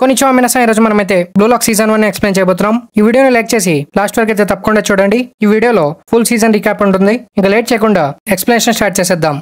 కొంచెం మినసా ఈ రోజు మనమైతే బ్లూ లాక్ సీజన్ 1 ఎక్స్ప్లెయిన్ చేయబోతున్నాం. ఈ వీడియోని లైక్ చేసి లాస్ట్ వరకు అయితే తప్పకుండా చూడండి. ఈ వీడియోలో ఫుల్ సీజన్ రీక్యాప్ ఉంటుంది. ఇంకా లేట్ చేయకుండా ఎక్స్ప్లెనేషన్ స్టార్ట్ చేసేద్దాం.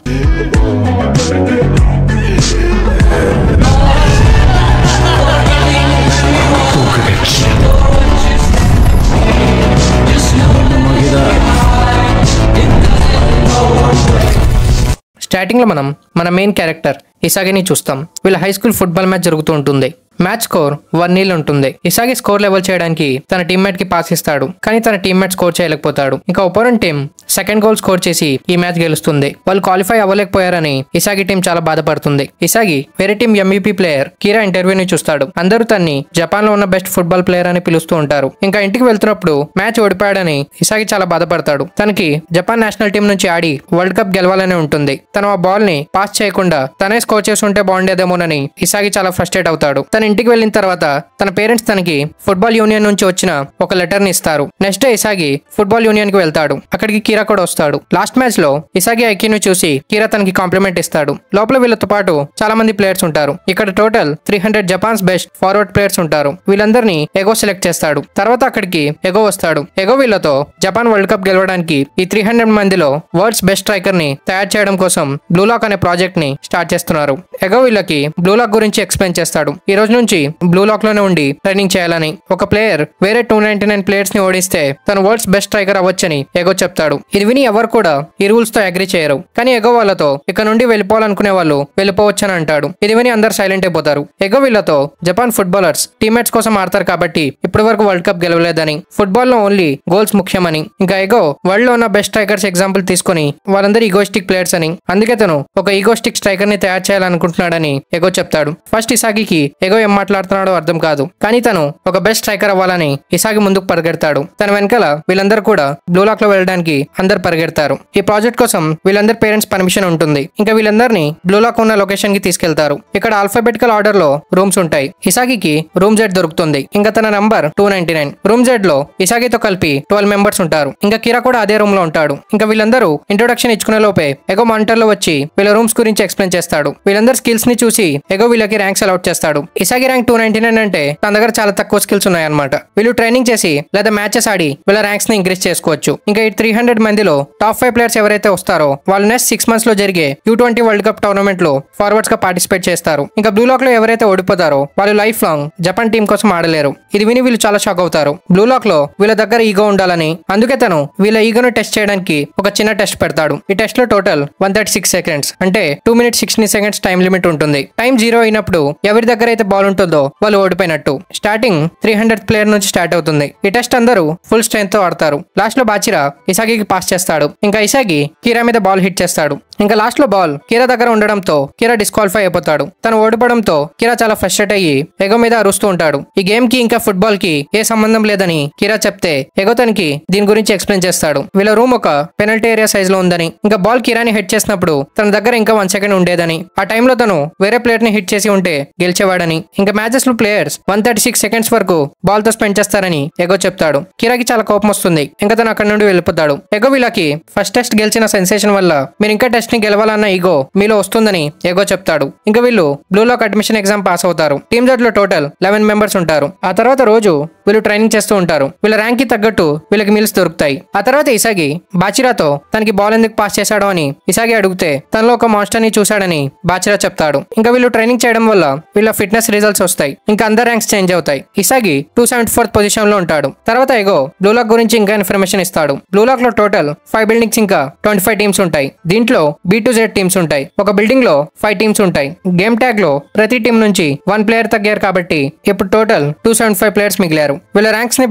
స్టార్టింగ్ లో మనం మన మెయిన్ క్యారెక్టర్ ఇసాగిని చూస్తాం. వీళ్ళ హై స్కూల్ ఫుట్బాల్ మ్యాచ్ జరుగుతూ ఉంటుంది. మ్యాచ్ స్కోర్ 1-0 ఉంటుంది. ఇసాగి స్కోర్ లెవెల్ చేయడానికి తన టీమ్మేట్ కి పాస్ ఇస్తాడు, కానీ తన టీమ్మేట్ స్కోర్ చేయలేకపోతాడు. ఇంకా opponent team second goal score చేసి ఈ మ్యాచ్ గెలుస్తుంది. వాళ్ళు క్వాలిఫై అవ్వలేకపోయారని ఇసాగి టీం చాలా బాధపడుతుంది. ఇసాగి వేరే టీం MVP ప్లేయర్ కీరా ఇంటర్వ్యూని చూస్తాడు. అందరూ తన్ని జపాన్ లో ఉన్న బెస్ట్ ఫుట్బాల్ ప్లేయర్ అని పిలుస్తూ ఉంటారు. ఇంకా ఇంటికి వెళ్తున్నప్పుడు మ్యాచ్ ఓడిపోయాడని ఇసాగి చాలా బాధపడతాడు. తనకి జపాన్ నేషనల్ టీం నుంచి ఆడి వరల్డ్ కప్ గెలవాలని ఉంటుంది. తను ఆ బాల్ ని పాస్ చేయకుండా తనే స్కోర్ చేసి ఉంటే బాగుండేదేమోనని ఇసాగి చాలా ఫ్రస్ట్రేట్ అవుతాడు. ఇంటికి వెళ్ళిన తర్వాత తన పేరెంట్స్ తనకి ఫుట్బాల్ యూనియన్ నుంచి వచ్చిన ఒక లెటర్ ని ఇస్తారు. నెక్స్ట్ డే ఇసాగి ఫుట్బాల్ యూనియన్ కి వెళ్తాడు. అక్కడికి కీరా కూడా వస్తాడు. లాస్ట్ మ్యాచ్ లో ఇసాగి ఐక్యూని చూసి కీరా తనకి కాంప్లిమెంట్ ఇస్తాడు. లోపల వీళ్ళతో పాటు చాలా మంది ప్లేయర్స్ ఉంటారు. ఇక్కడ total 300 Japan's best forward players ఉంటారు. వీళ్ళందరినీ ఎగో సెలెక్ట్ చేస్తాడు. తర్వాత అక్కడికి ఎగో వస్తాడు. ఎగో వీళ్ళతో జపాన్ వరల్డ్ కప్ గెలవడానికి ఈ 300 మందిలో వరల్డ్స్ బెస్ట్ స్ట్రైకర్ ని తయారు చేయడం కోసం బ్లూ లాక్ అనే ప్రాజెక్ట్ ని స్టార్ట్ చేస్తున్నారు. ఎగో వీళ్ళకి బ్లూ లాక్ గురించి ఎక్స్ప్లెయిన్ చేస్తాడు. ఈ రోజు నుంచి బ్లూ లాక్ లోనే ఉండి ట్రైనింగ్ చేయాలని, ఒక ప్లేయర్ వేరే 299 ప్లేయర్స్ ని ఓడిస్తే తను వరల్డ్స్ బెస్ట్ స్ట్రైకర్ అవ్వచ్చని ఎగో చెప్తాడు. ఇది విని ఎవరు కూడా ఈ రూల్స్ తో అగ్రీ చేయరు. కానీ ఎగో వాళ్ళతో ఇక్కడ నుండి వెళ్ళిపోవాలనుకునే వాళ్ళు వెళ్ళిపోవచ్చని అంటాడు. ఇది విని అందరు సైలెంట్ అయిపోతారు. ఎగో వీళ్ళతో జపాన్ ఫుట్బాలర్స్ టీమ్మేట్స్ కోసం ఆడతారు కాబట్టి ఇప్పటి వరకు వరల్డ్ కప్ గెలవలేదని, ఫుట్బాల్ లో ఓన్లీ గోల్స్ ముఖ్యమని, ఇంకా ఎగో వరల్డ్ లో ఉన్న బెస్ట్ స్ట్రైకర్స్ ఎగ్జాంపుల్ తీసుకుని వాళ్ళందరూ ఈగోస్టిక్ ప్లేయర్స్ అని, అందుకే తను ఒక ఈగోస్టిక్ స్ట్రైకర్ ని తయారు చేయాలనుకుంటున్నాడని ఎగో చెప్తాడు. ఫస్ట్ ఇసాగికి ఎగో ఏం మాట్లాడుతున్నాడో అర్థం కాదు, కానీ తను ఒక బెస్ట్ స్ట్రైకర్ అవ్వాలని ఇసాగి ముందుకు పరిగెడతాడు. తన వెనకాల వీళ్ళందరూ కూడా బ్లూ లాక్ లో వెళ్ళడానికి అందరు పరిగెడతారు. ఈ ప్రాజెక్ట్ కోసం వీళ్ళందరి పేరెంట్స్ పర్మిషన్ ఉంటుంది. ఇంకా వీళ్ళందరినీ బ్లూ లాక్ ఉన్న లొకేషన్ కి తీసుకెళ్తారు. ఇక్కడ ఆల్ఫాబెటికల్ ఆర్డర్ లో రూమ్స్ ఉంటాయి. ఇసాగికి రూమ్ Z దొరుకుతుంది. ఇంకా తన నంబర్ 299. రూమ్ Z లో ఇసాగితో కలిపి 12 మెంబర్స్ ఉంటారు. ఇంకా కిరా కూడా అదే రూమ్ లో ఉంటాడు. ఇంకా వీళ్ళందరూ ఇంట్రొడక్షన్ ఇచ్చుకునే లోపే ఎగో మానిటర్ లో వచ్చి వీళ్ళ రూమ్స్ గురించి ఎక్స్ప్లెయిన్ చేస్తాడు. వీళ్ళందరి స్కిల్స్ ని చూసి ఎగో వీళ్ళకి ర్యాంక్స్ అలాట్ చేస్తాడు. ఇసాగి ర్యాంక్ 299 అంటే తన దగ్గర చాలా తక్కువ స్కిల్స్ ఉన్నాయన్నమాట. వీళ్ళు ట్రైనింగ్ చేసి లేదా మ్యాచెస్ ఆడి వీళ్ళ ర్యాంక్స్ ని ఇంక్రీజ్ చేసుకోవచ్చు. ఇంకా ఈ 300 మందిలో టాప్ 5 ప్లేయర్స్ ఎవరైతే వస్తారో వాళ్ళు నెక్స్ట్ 6 months లో జరిగే U20 వరల్డ్ కప్ టోర్నమెంట్ లో ఫార్వర్డ్స్ గా పార్టిసిపేట్ చేస్తారు. ఇంకా బ్లూ లాక్ లో ఎవరైతే ఓడిపోతారో వాళ్ళు లైఫ్ లాంగ్ జపాన్ టీం కోసం ఆడలేరు. ఇది విని వీళ్ళు చాలా షాక్ అవుతారు. బ్లూ లాక్ లో వీళ్ళ దగ్గర ఈగో ఉండాలని, అందుకే తను వీళ్ళ ఈగోను టెస్ట్ చేయడానికి ఒక చిన్న టెస్ట్ పెడతాడు. ఈ టెస్ట్ లో టోటల్ 136 seconds అంటే 2 minutes 16 seconds టైం లిమిట్ ఉంటుంది. టైం 0 అయినప్పుడు ఎవరి దగ్గర అయితే బాల్ ఉంటుందో వాళ్ళు ఓడిపోయినట్టు. స్టార్టింగ్ 300th ప్లేయర్ నుంచి స్టార్ట్ అవుతుంది. ఈ టెస్ట్ అందరూ ఫుల్ స్ట్రెంత్ తో ఆడతారు. లాస్ట్ లో బాచిరా ఇసాగికి పాస్ చేస్తాడు. ఇంకా ఇసాగి కీరా మీద బాల్ హిట్ చేస్తాడు. ఇంకా లాస్ట్ లో బాల్ కీరా దగ్గర ఉండడంతో కీరా డిస్క్వాలిఫై అయిపోతాడు. తను ఓడిపోవడంతో కీరా చాలా ఫ్రస్ట్రేట్ అయ్యి ఎగో మీద అరుస్తూ ఉంటాడు. ఈ గేమ్ కి ఇంకా ఫుట్బాల్ కి ఏ సంబంధం లేదని కీరా చెప్తే ఎగో తనకి దీని గురించి ఎక్స్ప్లెయిన్ చేస్తాడు. వీళ్ళ రూమ్ ఒక పెనల్టీ ఏరియా సైజ్ లో ఉందని, ఇంకా బాల్ కీరాని హిట్ చేసినప్పుడు తన దగ్గర ఇంకా 1 second ఉండేదని, ఆ టైంలో తను వేరే ప్లేయర్ ని హిట్ చేసి ఉంటే గెలిచేవాడని, ఇంకా మ్యాచెస్ లో ప్లేయర్స్ 136 seconds వరకు బాల్ తో స్పెండ్ చేస్తారని ఎగో చెప్తాడు. కిరాకి చాలా కోపం వస్తుంది. ఇంకా తను అక్కడ నుండి వెళ్ళిపోతాడు. ఎగో వీళ్ళకి ఫస్ట్ టెస్ట్ గెలిచిన సెన్సేషన్ వల్ల మీరు ఇంకా టెస్ట్ ని గెలవాలన్న ఈగో మీలో వస్తుందని ఎగో చెప్తాడు. ఇంకా వీళ్ళు Blue Lock admission exam pass అవుతారు. టీమ్ Z లో టోటల్ 11 మెంబర్స్ ఉంటారు. ఆ తర్వాత రోజు వీళ్ళు ట్రైనింగ్ చేస్తూ ఉంటారు. వీళ్ళ ర్యాంక్ కి తగ్గట్టు వీళ్ళకి మీల్స్ దొరుకుతాయి. ఆ తర్వాత ఇసాగి బాచిరాతో తనకి బాల్ ఎందుకు పాస్ చేశాడో అని ఇసాగి అడిగితే తనలో ఒక మాస్టర్ ని చూశాడని బాచిరా చెప్తాడు. ఇంకా వీళ్ళు ట్రైనింగ్ చేయడం వల్ల వీళ్ళ ఫిట్నెస్ రిజల్ట్స్ వస్తాయి. ఇంకా అందరు ర్యాంక్స్ చేంజ్ అవుతాయి. ఇసాగి 274th పొజిషన్ లో ఉంటాడు. తర్వాత ఎగో బ్లూ లాక్ గురించి ఇంకా ఇన్ఫర్మేషన్ ఇస్తాడు. బ్లూ లాక్ లో టోటల్ 5 బిల్డింగ్స్ ఇంకా 25 టీమ్స్ ఉంటాయి. దీంట్లో B to Z టీమ్స్ ఉంటాయి. ఒక బిల్డింగ్ లో 5 టీమ్స్ ఉంటాయి. గేమ్ ట్యాగ్ లో ప్రతి టీం నుంచి 1 ప్లేయర్ తగ్గారు కాబట్టి ఇప్పుడు టోటల్ 275 ప్లేయర్స్ మిగిలారు. వీళ్ళ ర్యాంక్స్ ని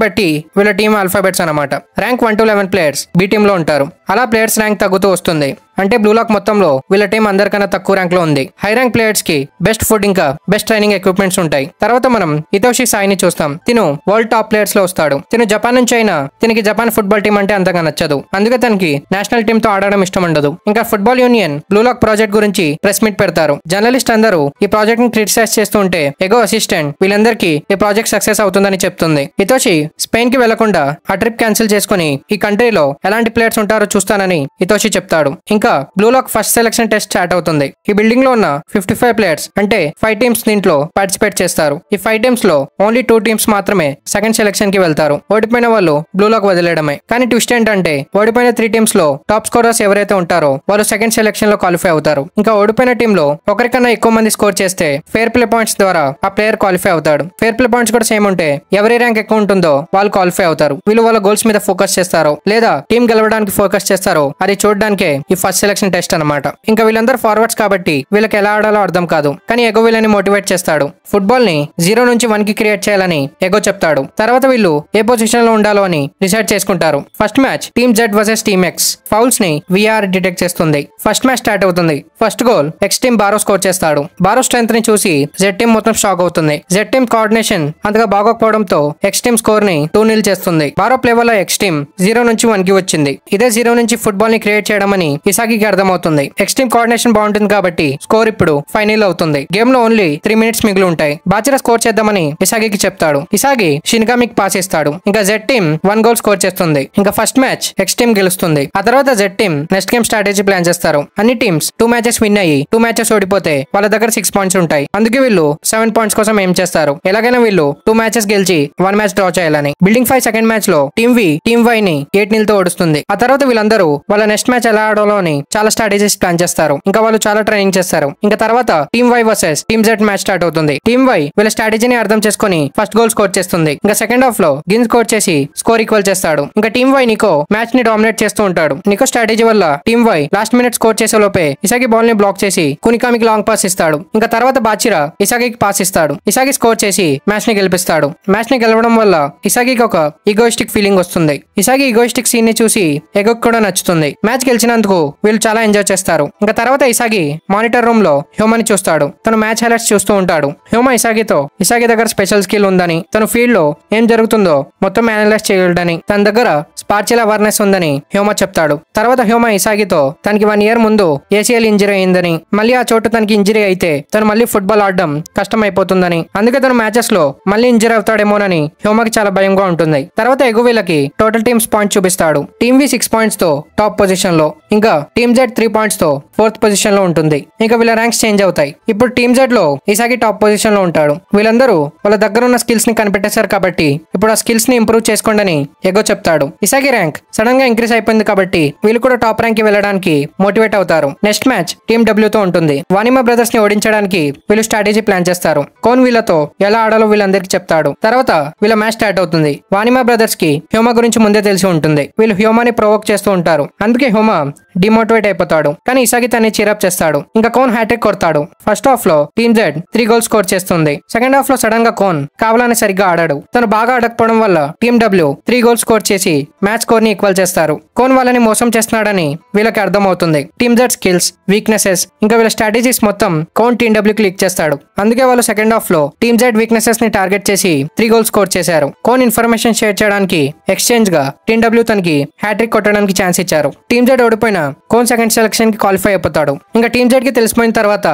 బట్టి వీళ్ళ టీమ్ ఆల్ఫాబెట్స్ అన్నమాట. Rank 1 to 11 players B team లో ఉంటారు. అలా ప్లేయర్స్ ర్యాంక్ తగ్గుతూ వస్తుంది. అంటే బ్లూ లాక్ మొత్తంలో వీళ్ళ టీం అందరికన్నా తక్కువ ర్యాంక్ లో ఉంది. హై ర్యాంక్ ప్లేయర్స్ కి బెస్ట్ ఫుడ్ ఇంకా బెస్ట్ ట్రైనింగ్ ఎక్విప్మెంట్స్ ఉంటాయి. తర్వాత మనం హితోషి సాయిని చూస్తాం. తిను వరల్డ్ టాప్ ప్లేయర్స్ లో వస్తాడు. తిను జపాన్ నుంచి అయినా తినకి జపాన్ ఫుట్బాల్ టీం అంటే అంతగా నచ్చదు. అందుకే తనకి నేషనల్ టీమ్ తో ఆడడం ఇష్టం ఉండదు. ఇంకా football union Blue Lock project గురించి ప్రెస్ మీట్ పెడతారు. జర్నలిస్ట్ అందరూ ఈ ప్రాజెక్ట్ ని క్రిటిసైజ్ చేస్తూ ఉంటే ఎగో అసిస్టెంట్ వీళ్ళందరికీ ఈ ప్రాజెక్ట్ సక్సెస్ అవుతుందని చెప్తుంది. హితోషి స్పెయిన్ కి వెళ్లకుండా ఆ ట్రిప్ క్యాన్సిల్ చేసుకుని ఈ కంట్రీలో ఎలాంటి ప్లేయర్స్ ఉంటారో చూస్తానని హితోషి చెప్తాడు. ఇంకా Blue Lock first selection test start అవుతుంది. ఈ బిల్డింగ్ లో ఉన్న 55 ప్లేయర్స్ అంటే 5 టీమ్స్ దీంట్లో పార్టిసిపేట్ చేస్తారు. ఈ 5 టీమ్స్ లో ఓన్లీ 2 టీమ్స్ మాత్రమే సెకండ్ సెలక్షన్ కి వెళ్తారు. ఓడిపోయిన వాళ్ళు బ్లూ లాక్ వదిలేయడమే. కానీ ట్విస్ట్ ఏంటంటే ఓడిపోయిన 3 టీమ్స్ లో టాప్ స్కోరర్స్ ఎవరైతే ఉంటారో వాళ్ళు సెకండ్ సెలక్షన్ లో క్వాలిఫై అవుతారు. ఇంకా ఓడిపోయిన టీమ్ లో ఒకరికన్నా ఎక్కువ మంది స్కోర్ చేస్తే ఫేర్ ప్లే పాయింట్స్ ద్వారా ఆ ప్లేయర్ క్వాలిఫై అవుతాడు. ఫేర్ ప్లే పాయింట్స్ కూడా సేమ్ ఉంటే ఎవరి ర్యాంక్ ఎక్కువ ఉంటుందో వాళ్ళు క్వాలిఫై అవుతారు. వీళ్ళు వాళ్ళ గోల్స్ మీద ఫోకస్ చేస్తారో లేదా టీం గెలవడానికి ఫోకస్ చేస్తారో అది చూడడానికే ఈ ఫస్ట్ సెలక్షన్ టెస్ట్ అన్నమాట. ఇంకా వీళ్ళందరూ ఫార్వర్డ్స్ కాబట్టి వీళ్ళకి ఎలా ఆడాలో అర్థం కాదు. కానీ ఎగో వీళ్ళని మోటివేట్ చేస్తాడు. ఫుట్బాల్ ని 0 నుంచి 1 కి క్రియేట్ చేయాలని ఎగో చెప్తాడు. తర్వాత వీళ్ళు ఏ పొజిషన్ లో ఉండాలో అని డిసైడ్ చేసుకుంటారు. First match team Z versus team X. Fouls ని విఆర్ డిటెక్ట్ చేస్తుంది. ఫస్ట్ మ్యాచ్ స్టార్ట్ అవుతుంది. First goal X team Barou score చేస్తాడు. బారో స్ట్రెంత్ ని చూసి జెడ్ టీమ్ మొత్తం షాక్ అవుతుంది. జెడ్ టీమ్ కోఆర్డినేషన్ అంతగా బాగోకపోవడంతో ఎక్స్ టీమ్ స్కోర్ ని 2-0 చేస్తుంది. బారో ప్లే వల్ల ఎక్స్ టీమ్ 0 నుంచి 1 కి వచ్చింది. ఇదే 0 నుంచి ఫుట్బాల్ ని క్రియేట్ చేయడం అని ఇసాగికి అర్థమవుతుంది. ఎక్స్ టీమ్ కోఆర్డినేషన్ బాగుంటుంది కాబట్టి స్కోర్ ఇప్పుడు 5-0 అవుతుంది. గేమ్ లో ఓన్లీ 3 మినిట్స్ మిగిలి ఉంటాయి. బాచిరా స్కోర్ చేద్దామని ఇసాగికి చెప్తాడు. ఇసాగి షిన్గామికి పాస్ ఇస్తాడు. ఇంకా జెడ్ టీమ్ 1 గోల్ స్కోర్ చేస్తుంది. ఇంకా ఫస్ట్ మ్యాచ్ ఎక్స్ టీమ్ గెలుస్తుంది. ఆ తర్వాత Z team next game strategy plan చేస్తారు. అన్ని టీమ్స్ 2 మ్యాచెస్ విన్ అయ్యి 2 మ్యాచెస్ ఓడిపోతే వాళ్ళ దగ్గర 6 పాయింట్స్ ఉంటాయి. అందుకే వీళ్ళు 7 పాయింట్స్ కోసం ఏం చేస్తారు. ఎలాగైనా వీళ్ళు 2 మ్యాచెస్ గెలిచి 1 మ్యాచ్ డ్రా చేయాలని. బిల్డింగ్ 5 సెకండ్ మ్యాచ్ లో టీమ్ వి టీమ్ వై ని 8-0 తో ఓడుస్తుంది. ఆ తర్వాత వీళ్ళందరూ వాళ్ళ నెక్స్ట్ మ్యాచ్ ఎలా ఆడాలో అని చాలా స్ట్రాటజీస్ ప్లాన్ చేస్తారు. ఇంకా వాళ్ళు చాలా ట్రైనింగ్ చేస్తారు. ఇంకా తర్వాత team Y versus team Z match start అవుతుంది. టీమ్ వై వీళ్ళ స్ట్రాటజీని అర్థం చేసుకుని ఫస్ట్ గోల్ స్కోర్ చేస్తుంది. ఇంకా సెకండ్ హాఫ్ లో గిన్ స్కోర్ చేసి స్కోర్ ఈక్వల్ చేస్తాడు. ఇంకా టీమ్ వై నికో మ్యాచ్ ని డామినేట్ చేస్తూ ఉంటాడు. నికో స్ట్రాటజీ వల్ల team Y last minute score చేసే లోపే ఇసాగి బాల్ ని బ్లాక్ చేసి కునికామికి లాంగ్ పాస్ ఇస్తాడు. ఇంకా తర్వాత బాచిరా ఇసాగికి పాస్ ఇస్తాడు. ఇసాగి స్కోర్ చేసి మ్యాచ్ ని గెలిపిస్తాడు. మ్యాచ్ ని గెలవడం వల్ల ఇసాగికి ఒక ఈగోయిస్టిక్ ఫీలింగ్ వస్తుంది. ఇసాగి ఈగోయిస్టిక్ సీన్ ని చూసి ఎగోకి కూడా నచ్చుతుంది. మ్యాచ్ గెలిచినందుకు వీళ్ళు చాలా ఎంజాయ్ చేస్తారు. ఇంకా తర్వాత ఇసాగి మానిటర్ రూమ్ లో హ్యూమాని చూస్తాడు. తను మ్యాచ్ హైలైట్స్ చూస్తూ ఉంటాడు. హ్యూమా ఇసాగి దగ్గర స్పెషల్ స్కిల్ ఉందని, తను ఫీల్డ్ లో ఏం జరుగుతుందో మొత్తం అనలైజ్ చేయగలడని, తన దగ్గర స్పార్చియల్ అవేర్నెస్ ఉందని హ్యూమా చెప్తాడు. తర్వాత హ్యూమా ఇసాగితో తనకి 1 ఇయర్ ముందు ఏసీఎల్ ఇంజరీ అయిందని, మళ్ళీ ఆ చోటు తనకి ఇంజరీ అయితే తను మళ్ళీ ఫుట్బాల్ ఆడడం కష్టం అయిపోతుందని, అందుకే తను మ్యాచెస్ లో మళ్ళీ ఇంజరీ అవుతాడేమోనని హ్యూమాకి చాలా భయంగా ఉంటుంది. తర్వాత ఎగు వీళ్ళకి టోటల్ టీమ్స్ పాయింట్స్ చూపిస్తాడు. టీమ్ వి 6 పాయింట్స్ తో టాప్ పొజిషన్ లో, ఇంకా టీమ్ జెడ్ 3 పాయింట్స్ తో 4th పొజిషన్ లో ఉంటుంది. ఇంకా వీళ్ళ ర్యాంక్స్ చేంజ్ అవుతాయి. ఇప్పుడు టీమ్ జెడ్ లో ఇసాగి టాప్ పొజిషన్ లో ఉంటాడు. వీళ్ళందరూ వాళ్ళ దగ్గర ఉన్న స్కిల్స్ ని కనిపెట్టేశారు కాబట్టి ఇప్పుడు ఆ స్కిల్స్ ని ఇంప్రూవ్ చేసుకోండి అని ఎగో చెప్తాడు. ఇసాగి ర్యాంక్ సడన్ గా ఇంక్రీస్ అయిపోయింది కాబట్టి వీళ్ళు కూడా టాప్ ర్యాంక్ కి వెళ్ళడానికి మోటివేట్ అవుతారు. నెక్స్ట్ మ్యాచ్ టీమ్ డబ్ల్యూ తో ఉంటుంది. వానిమా బ్రదర్స్ ని ఓడించడానికి వీళ్ళు స్ట్రాటజీ ప్లాన్ చేస్తారు. కోన్ వీళ్ళతో ఎలా ఆడాలో వీళ్ళందరికీ చెప్తాడు. తర్వాత వీళ్ళ మ్యాచ్ స్టార్ట్ అవుతుంది. వానిమా బ్రదర్స్ కి హ్యూమా గురించి ముందే తెలిసి ఉంటుంది. వీళ్ళు హ్యూమాని ప్రొవోక్ చేస్తూ ఉంటారు. అందుకే హ్యూమా డిమోటివేట్ అయిపోతాడు. కానీ ఇసాగి తన్ని చీరప్ చేస్తాడు. ఇంకా కోన్ హ్యాట్రిక్ కొడతాడు. ఫస్ట్ హాఫ్ లో టీమ్ జెడ్ 3 గోల్స్ స్కోర్ చేస్తుంది. సెకండ్ హాఫ్ లో సడన్ గా కోన్ కావాలని సరిగ్గా ఆడాడు. తను బాగా ఆడకపోవడం వల్ల టీమ్ డబ్ల్యూ 3 గోల్స్ స్కోర్ చేసి మ్యాచ్ స్కోర్ ని ఈక్వల్ చేస్తారు. కోన్ వాళ్ళని మోసం చేస్తున్నాడని వీళ్ళకి అర్థం అవుతుంది. టీమ్ జెడ్ స్కిల్స్, వీక్నెసెస్ ఇంకా వీళ్ళ స్ట్రాటజీస్ మొత్తం కోన్ టీమ్ డబ్ల్యూ లీక్ చేస్తాడు. అందుకే వాళ్ళు సెకండ్ హాఫ్ లో టీమ్ జెడ్ వీక్నెసెస్ ని టార్గెట్ చేసి 3 గోల్స్ స్కోర్ చేశారు. కోన్ ఇన్ఫర్మేషన్ షేర్ చేయడానికి ఎక్స్చేంజ్ గా టీమ్ డబ్ల్యూ తనకి హ్యాట్రిక్ కొట్టడానికి ఛాన్స్ ఇచ్చారు. టీమ్ జెడ్ ఓడిపోయిన కోన్ సెకండ్ సెలక్షన్ కి క్వాలిఫై అయిపోతాడు. ఇంకా టీమ్ జెడ్ కి తెలిసిపోయిన తర్వాత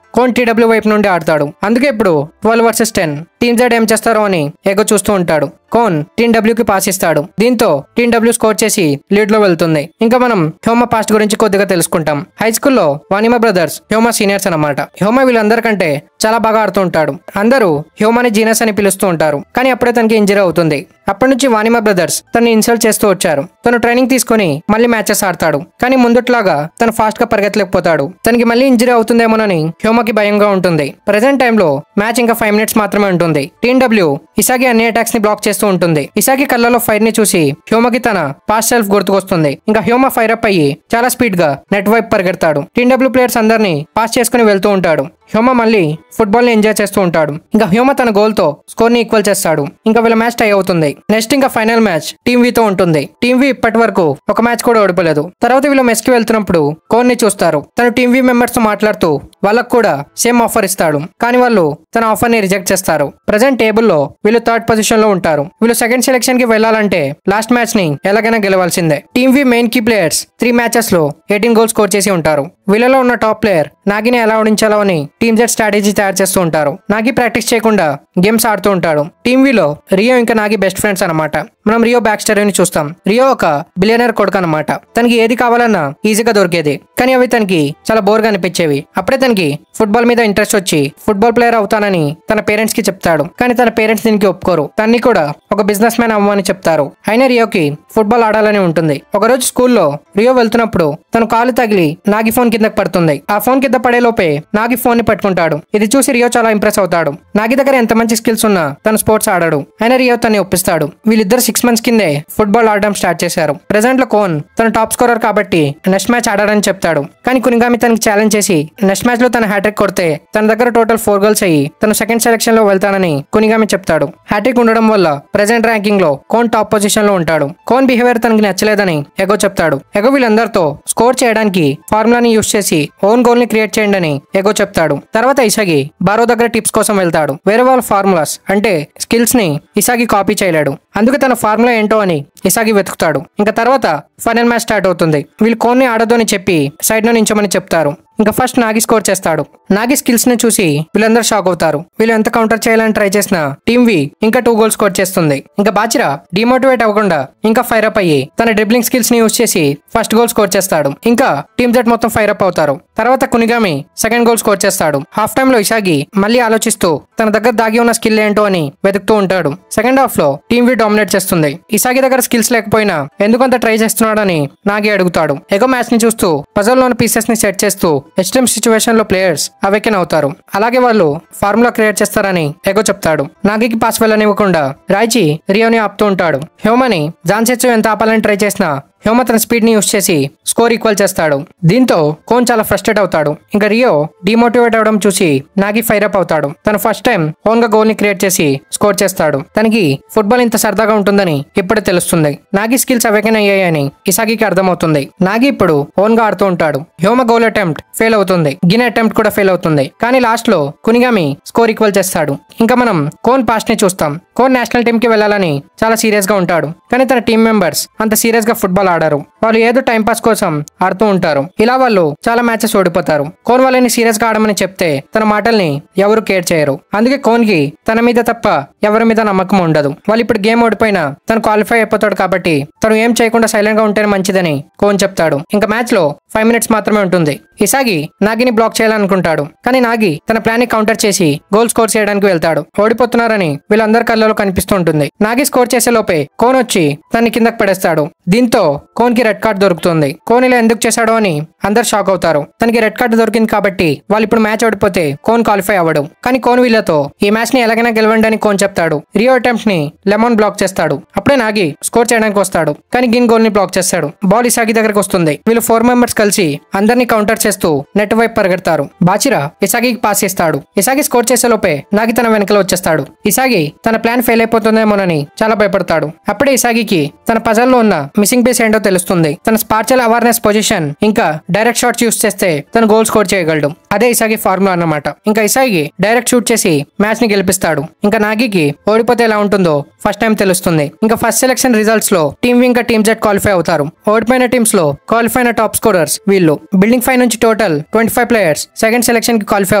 కోన్ టీడబ్ల్యూ వైపు నుండి ఆడతాడు. అందుకే ఇప్పుడు 12 వర్సెస్ 10 టీమ్ జెడ్ ఏం చేస్తారో అని ఎగో చూస్తూ ఉంటాడు. కోన్ టీమ్ డబ్ల్యూకి పాస్ ఇస్తాడు. దీంతో టీమ్ డబ్ల్యూ స్కోర్ చేసి లీడ్ లో వెళ్తుంది. ఇంకా మనం హ్యూమా పాస్ట్ గురించి కొద్దిగా తెలుసుకుంటాం. హై స్కూల్లో వానిమా బ్రదర్స్ హ్యూమా సీనియర్స్ అన్నమాట. హ్యూమా వీళ్ళందరికంటే చాలా బాగా ఆడుతూ ఉంటాడు. అందరూ హ్యూమాని జీనస్ అని పిలుస్తూ ఉంటారు. కానీ అప్పుడే తనకి ఇంజరీ అవుతుంది. అప్పటి నుంచి వానిమా బ్రదర్స్ తనని ఇన్సల్ట్ చేస్తూ వచ్చారు. తను ట్రైనింగ్ తీసుకుని మళ్ళీ మ్యాచెస్ ఆడతాడు. కానీ ముందుట్లాగా తను ఫాస్ట్ గా పరిగెత్తలేకపోతాడు. తనకి మళ్ళీ ఇంజరీ అవుతుందేమోనని హ్యూమాకి భయంగా ఉంటుంది. ప్రెసెంట్ టైమ్ లో మ్యాచ్ ఇంకా 5 మినిట్స్ మాత్రమే ఉంటుంది. టీమ్ డబ్ల్యూ ఇసాగి అన్ని అటాక్స్ ని బ్లాక్ చేస్తూ ఉంటుంది. ఇసాగి కళ్ళలో ఫైర్ ని చూసి హ్యూమాకి తన పాస్ట్ సెల్ఫ్ గుర్తుకొస్తుంది. ఇంకా హ్యూమా ఫైర్ అప్ అయ్యి చాలా స్పీడ్ గా నెట్ వైపు పరిగెడతాడు. టీమ్ డబ్ల్యూ ప్లేయర్స్ అందరినీ పాస్ చేసుకుని వెళ్తూ ఉంటాడు. హ్యూమా మళ్ళీ ఫుట్బాల్ ని ఎంజాయ్ చేస్తూ ఉంటాడు. ఇంకా హ్యూమా తన గోల్ తో స్కోర్ ని ఈక్వల్ చేస్తాడు. ఇంకా వీళ్ళ మ్యాచ్ టై అవుతుంది. నెక్స్ట్ ఇంకా ఫైనల్ మ్యాచ్ టీమ్ వి తో ఉంటుంది. టీమ్ వి ఇప్పటి వరకు ఒక మ్యాచ్ కూడా ఓడిపోలేదు. తర్వాత వీళ్ళు మెస్ కి వెళ్తున్నప్పుడు కోన్ ని చూస్తారు. తను టీమ్ వి మెంబర్స్ తో మాట్లాడుతూ వాళ్ళకు కూడా సేమ్ ఆఫర్ ఇస్తాడు. కానీ వాళ్ళు తన ఆఫర్ ని రిజెక్ట్ చేస్తారు. ప్రెసెంట్ టేబుల్ లో వీళ్ళు 3rd పొజిషన్ లో ఉంటారు. వీళ్ళు సెకండ్ సెలక్షన్ కి వెళ్లాలంటే లాస్ట్ మ్యాచ్ ని ఎలాగైనా గెలవాల్సిందే. Team V main key players 3 matches లో 18 గోల్స్ స్కోర్ చేసి ఉంటారు. వీళ్ళలో ఉన్న టాప్ ప్లేయర్ నాగిని ఎలా ఓడించాలో అని టీమ్ జెడ్ స్ట్రాటజీ తయారు చేస్తూ ఉంటారు. నాగి ప్రాక్టీస్ చేయకుండా గేమ్స్ ఆడుతూ ఉంటాడు. టీమ్ విలో రియో ఇంకా నాగి బెస్ట్ ఫ్రెండ్స్ అనమాట. మనం రియో బ్యాక్ స్టోరీని చూస్తాం. రియో ఒక బిలియనర్ కొడుకు అనమాట. తనకి ఏది కావాలన్నా ఈజీగా దొరికేది, కానీ అవి తనకి చాలా బోర్గా అనిపించేవి. అప్పుడే తనకి ఫుట్బాల్ మీద ఇంట్రెస్ట్ వచ్చి ఫుట్బాల్ ప్లేయర్ అవుతానని తన పేరెంట్స్ కి చెప్తాడు. కానీ తన పేరెంట్స్ దీనికి ఒప్పుకోరు. తన్ని కూడా ఒక బిజినెస్ మ్యాన్ అవ్వమని చెప్తారు. అయినా రియోకి ఫుట్బాల్ ఆడాలని ఉంటుంది. ఒకరోజు స్కూల్లో రియో వెళ్తున్నప్పుడు తన కాలు తగిలి నాగి ఫోన్ కిందకి పడుతుంది. ఆ ఫోన్ కింద పడే లోపే నాగి ఫోన్ ని పట్టుకుంటాడు. ఇది చూసి రియో చాలా ఇంప్రెస్ అవుతాడు. నాగి దగ్గర ఎంత మంచి స్కిల్స్ ఉన్నా తను స్పోర్ట్స్ ఆడాడు. అయినా రియో తన్ని ఒప్పిస్తాడు. వీళ్ళిద్దరు 6 months కిందే ఫుట్బాల్ ఆడడం స్టార్ట్ చేశారు. ప్రెసెంట్ లో కోన్ తన టాప్ స్కోరర్ కాబట్టి నెక్స్ట్ మ్యాచ్ ఆడాడని చెప్తాడు. కానీ కునిగామి తనకి ఛాలెంజ్ చేసి నెక్స్ట్ మ్యాచ్ లో తన హ్యాట్రిక్ కొడితే తన దగ్గర టోటల్ 4 goals అయ్యి తను సెకండ్ సెలక్షన్ లో వెళ్తానని కునిగామి చెప్తాడు. హ్యాట్రిక్ ఉండడం వల్ల ప్రెసెంట్ ర్యాంకింగ్ లో కోన్ టాప్ పొజిషన్ లో ఉంటాడు. కోన్ బిహేవియర్ తనకి నచ్చలేదని ఎగో చెప్తాడు. ఎగో వీళ్ళందరితో స్కోర్ చేయడానికి ఫార్ములాని యూస్ చేసి ఓన్ గోల్ ని క్రియేట్ చేయండి అని ఎగో చెప్తాడు. తర్వాత ఇసాగి బారో దగ్గర టిప్స్ కోసం వెళ్తాడు. వేరే వాళ్ళ ఫార్ములాస్ అంటే స్కిల్స్ ని ఇసాగి కాపీ చేయలేడు. అందుకే తన ఫార్ములా ఏంటో అని ఇసాగి వెతుకుతాడు. ఇంకా తర్వాత ఫైనల్ మ్యాచ్ స్టార్ట్ అవుతుంది. వీళ్ళు కోన్ ని ఆడదు అని చెప్పి సైడ్ లో నించోమని చెప్తారు. ఇంకా ఫస్ట్ నాగి స్కోర్ చేస్తాడు. నాగి స్కిల్స్ ని చూసి వీళ్ళందరూ షాక్ అవుతారు. వీళ్ళు ఎంత కౌంటర్ చేయాలని ట్రై చేసినా టీమ్ వి ఇంకా 2 goals స్కోర్ చేస్తుంది. ఇంకా బాచిరా డిమోటివేట్ అవ్వకుండా ఇంకా ఫైర్ అప్ అయ్యి తన డ్రిబ్లింగ్ స్కిల్స్ ని యూస్ చేసి ఫస్ట్ గోల్ స్కోర్ చేస్తాడు. ఇంకా టీమ్ జెట్ మొత్తం ఫైర్ అప్ అవుతారు. తర్వాత కునిగామి సెకండ్ గోల్ స్కోర్ చేస్తాడు. హాఫ్ టైమ్ లో ఇసాగి మళ్ళీ ఆలోచిస్తూ తన దగ్గర దాగి ఉన్న స్కిల్ ఏంటో అని వెతుకుతూ ఉంటాడు. సెకండ్ హాఫ్ లో టీమ్ వి డామినేట్ చేస్తుంది. ఇసాగి దగ్గర స్కిల్స్ లేకపోయినా ఎందుకంత ట్రై చేస్తున్నాడని నాగి అడుగుతాడు. ఎగో మ్యాచ్ ని చూస్తూ పజల్ లోని పీసెస్ ని సెట్ చేస్తూ ఎక్స్ట్రీమ్ సిచ్యువేషన్ లో ప్లేయర్స్ అవేకెన్ అవుతారు. అలాగే వాళ్ళు ఫార్ములా క్రియేట్ చేస్తారని ఎగో చెప్తాడు. నాగికి పాస్ వెళ్ళనివ్వకుండా రాయిచి రియోని ఆపుతూ ఉంటాడు. హ్యూమని జాన్సెట్సు ఎంత ఆపాలని ట్రై చేసినా హ్యూమ తన స్పీడ్ ని యూస్ చేసి స్కోర్ ఈక్వల్ చేస్తాడు. దీంతో కోన్ చాలా ఫ్రస్ట్రేట్ అవుతాడు. ఇంకా రియో డిమోటివేట్ అవడం చూసి నాగి ఫైర్ అప్ అవుతాడు. తను ఫస్ట్ టైం ఓన్ గా గోల్ ని క్రియేట్ చేసి స్కోర్ చేస్తాడు. తనకి ఫుట్బాల్ ఇంత సరదాగా ఉంటుందని ఇప్పుడే తెలుస్తుంది. నాగి స్కిల్స్ అవేకెన్ అయ్యాయని ఇసాగికి అర్థమవుతుంది. నాగి ఇప్పుడు ఓన్ గా ఆడుతూ ఉంటాడు. హ్యూమ గోల్ అటెంప్ట్ ఫెయిల్ అవుతుంది. గిన్ అటెంప్ట్ కూడా ఫెయిల్ అవుతుంది. కానీ లాస్ట్ లో కునిగామి స్కోర్ ఈక్వల్ చేస్తాడు. ఇంకా మనం కోన్ పాస్ట్ ని చూస్తాం. కోన్ నేషనల్ టీమ్ కి వెళ్లాలని చాలా సీరియస్ గా ఉంటాడు. కానీ తన టీం మెంబర్స్ అంత సీరియస్ గా ఫుట్బాల్ ఆడరు. వాళ్ళు ఏదో టైం పాస్ కోసం ఆడుతూ ఉంటారు. ఇలా వాళ్ళు చాలా మ్యాచెస్ ఓడిపోతారు. కోన్ వాళ్ళని సీరియస్ గా ఆడమని చెప్తే తన మాటల్ని ఎవరు కేర్ చేయరు. అందుకే కోన్ కి తన మీద తప్ప ఎవరి మీద నమ్మకం ఉండదు. వాళ్ళు ఇప్పుడు గేమ్ ఓడిపోయినా తను క్వాలిఫై అయిపోతాడు కాబట్టి తను ఏం చేయకుండా సైలెంట్ గా ఉంటేనే మంచిదని కోన్ చెప్తాడు. ఇంకా మ్యాచ్ లో 5 minutes మాత్రమే ఉంటుంది. ఇసాగి నాగిని బ్లాక్ చేయాలనుకుంటాడు. కానీ నాగి తన ప్లాన్ ని కౌంటర్ చేసి గోల్ స్కోర్ చేయడానికి వెళ్తాడు. ఓడిపోతున్నారని వీళ్ళందరి కళ్ళలో కనిపిస్తూ ఉంటుంది. నాగి స్కోర్ చేసే లోపే కోన్ వచ్చి తన్ని కిందకి పడేస్తాడు. దీంతో కోన్ కి రెడ్ కార్డ్ దొరుకుతుంది. కోన్ ఇలా ఎందుకు చేశాడో అని అందరు షాక్ అవుతారు. తనకి రెడ్ కార్డు దొరికింది కాబట్టి వాళ్ళు ఇప్పుడు మ్యాచ్ ఓడిపోతే కోన్ క్వాలిఫై అవ్వడు. కానీ కోన్ వీళ్ళతో ఈ మ్యాచ్ ని ఎలాగైనా గెలవండి అని కోన్ చెప్తాడు. రియో అటెంప్ట్ ని లెమన్ బ్లాక్ చేస్తాడు. అప్పుడే నాగి స్కోర్ చేయడానికి వస్తాడు. కానీ గిన్ గోల్ ని బ్లాక్ చేస్తాడు. బాల్ ఇసాగి దగ్గరకు వస్తుంది. వీళ్ళు 4 members కలిసి అందరినీ కౌంటర్ చేస్తూ నెట్ వైపు పరిగెడతారు. బాచిరా ఇసాగికి పాస్ చేస్తాడు. ఇసాగి స్కోర్ చేసే లోపే నాగి తన వెనకలో వచ్చేస్తాడు. ఇసాగి తన ప్లాన్ ఫెయిల్ అయిపోతుందేమోనని చాలా భయపడతాడు. అప్పుడే ఇసాగికి తన పజల్ లో ఉన్న మిస్సింగ్ పీస్ ఏంటో తెలుస్తుంది. తన స్పార్చల్ అవేర్నెస్ పొజిషన్ ఇంకా డైరెక్ట్ షాట్స్ యూస్ చేస్తే తను గోల్ స్కోర్ చేయగలడు. అదే ఇసాగి ఫార్ములా అన్నమాట. ఇంకా ఇసాగి డైరెక్ట్ షూట్ చేసి మ్యాచ్ ని గెలిపిస్తాడు. ఇంకా నాగికి ఓడిపోతే ఎలా ఉంటుందో ఫస్ట్ టైం తెలుస్తుంది. ఇంకా ఫస్ట్ సెలక్షన్ రిజల్ట్స్ లో టీమ్ ఇంకా టీమ్ జెట్ క్వాలిఫై అవుతారు. ఓడిపోయిన టీమ్స్ లో క్వాలిఫై అయిన టాప్ స్కోరర్స్ వీళ్ళు. బిల్డింగ్ 5 నుంచి టోటల్ 25 players సెకండ్ సెలక్షన్ కి క్వాలిఫై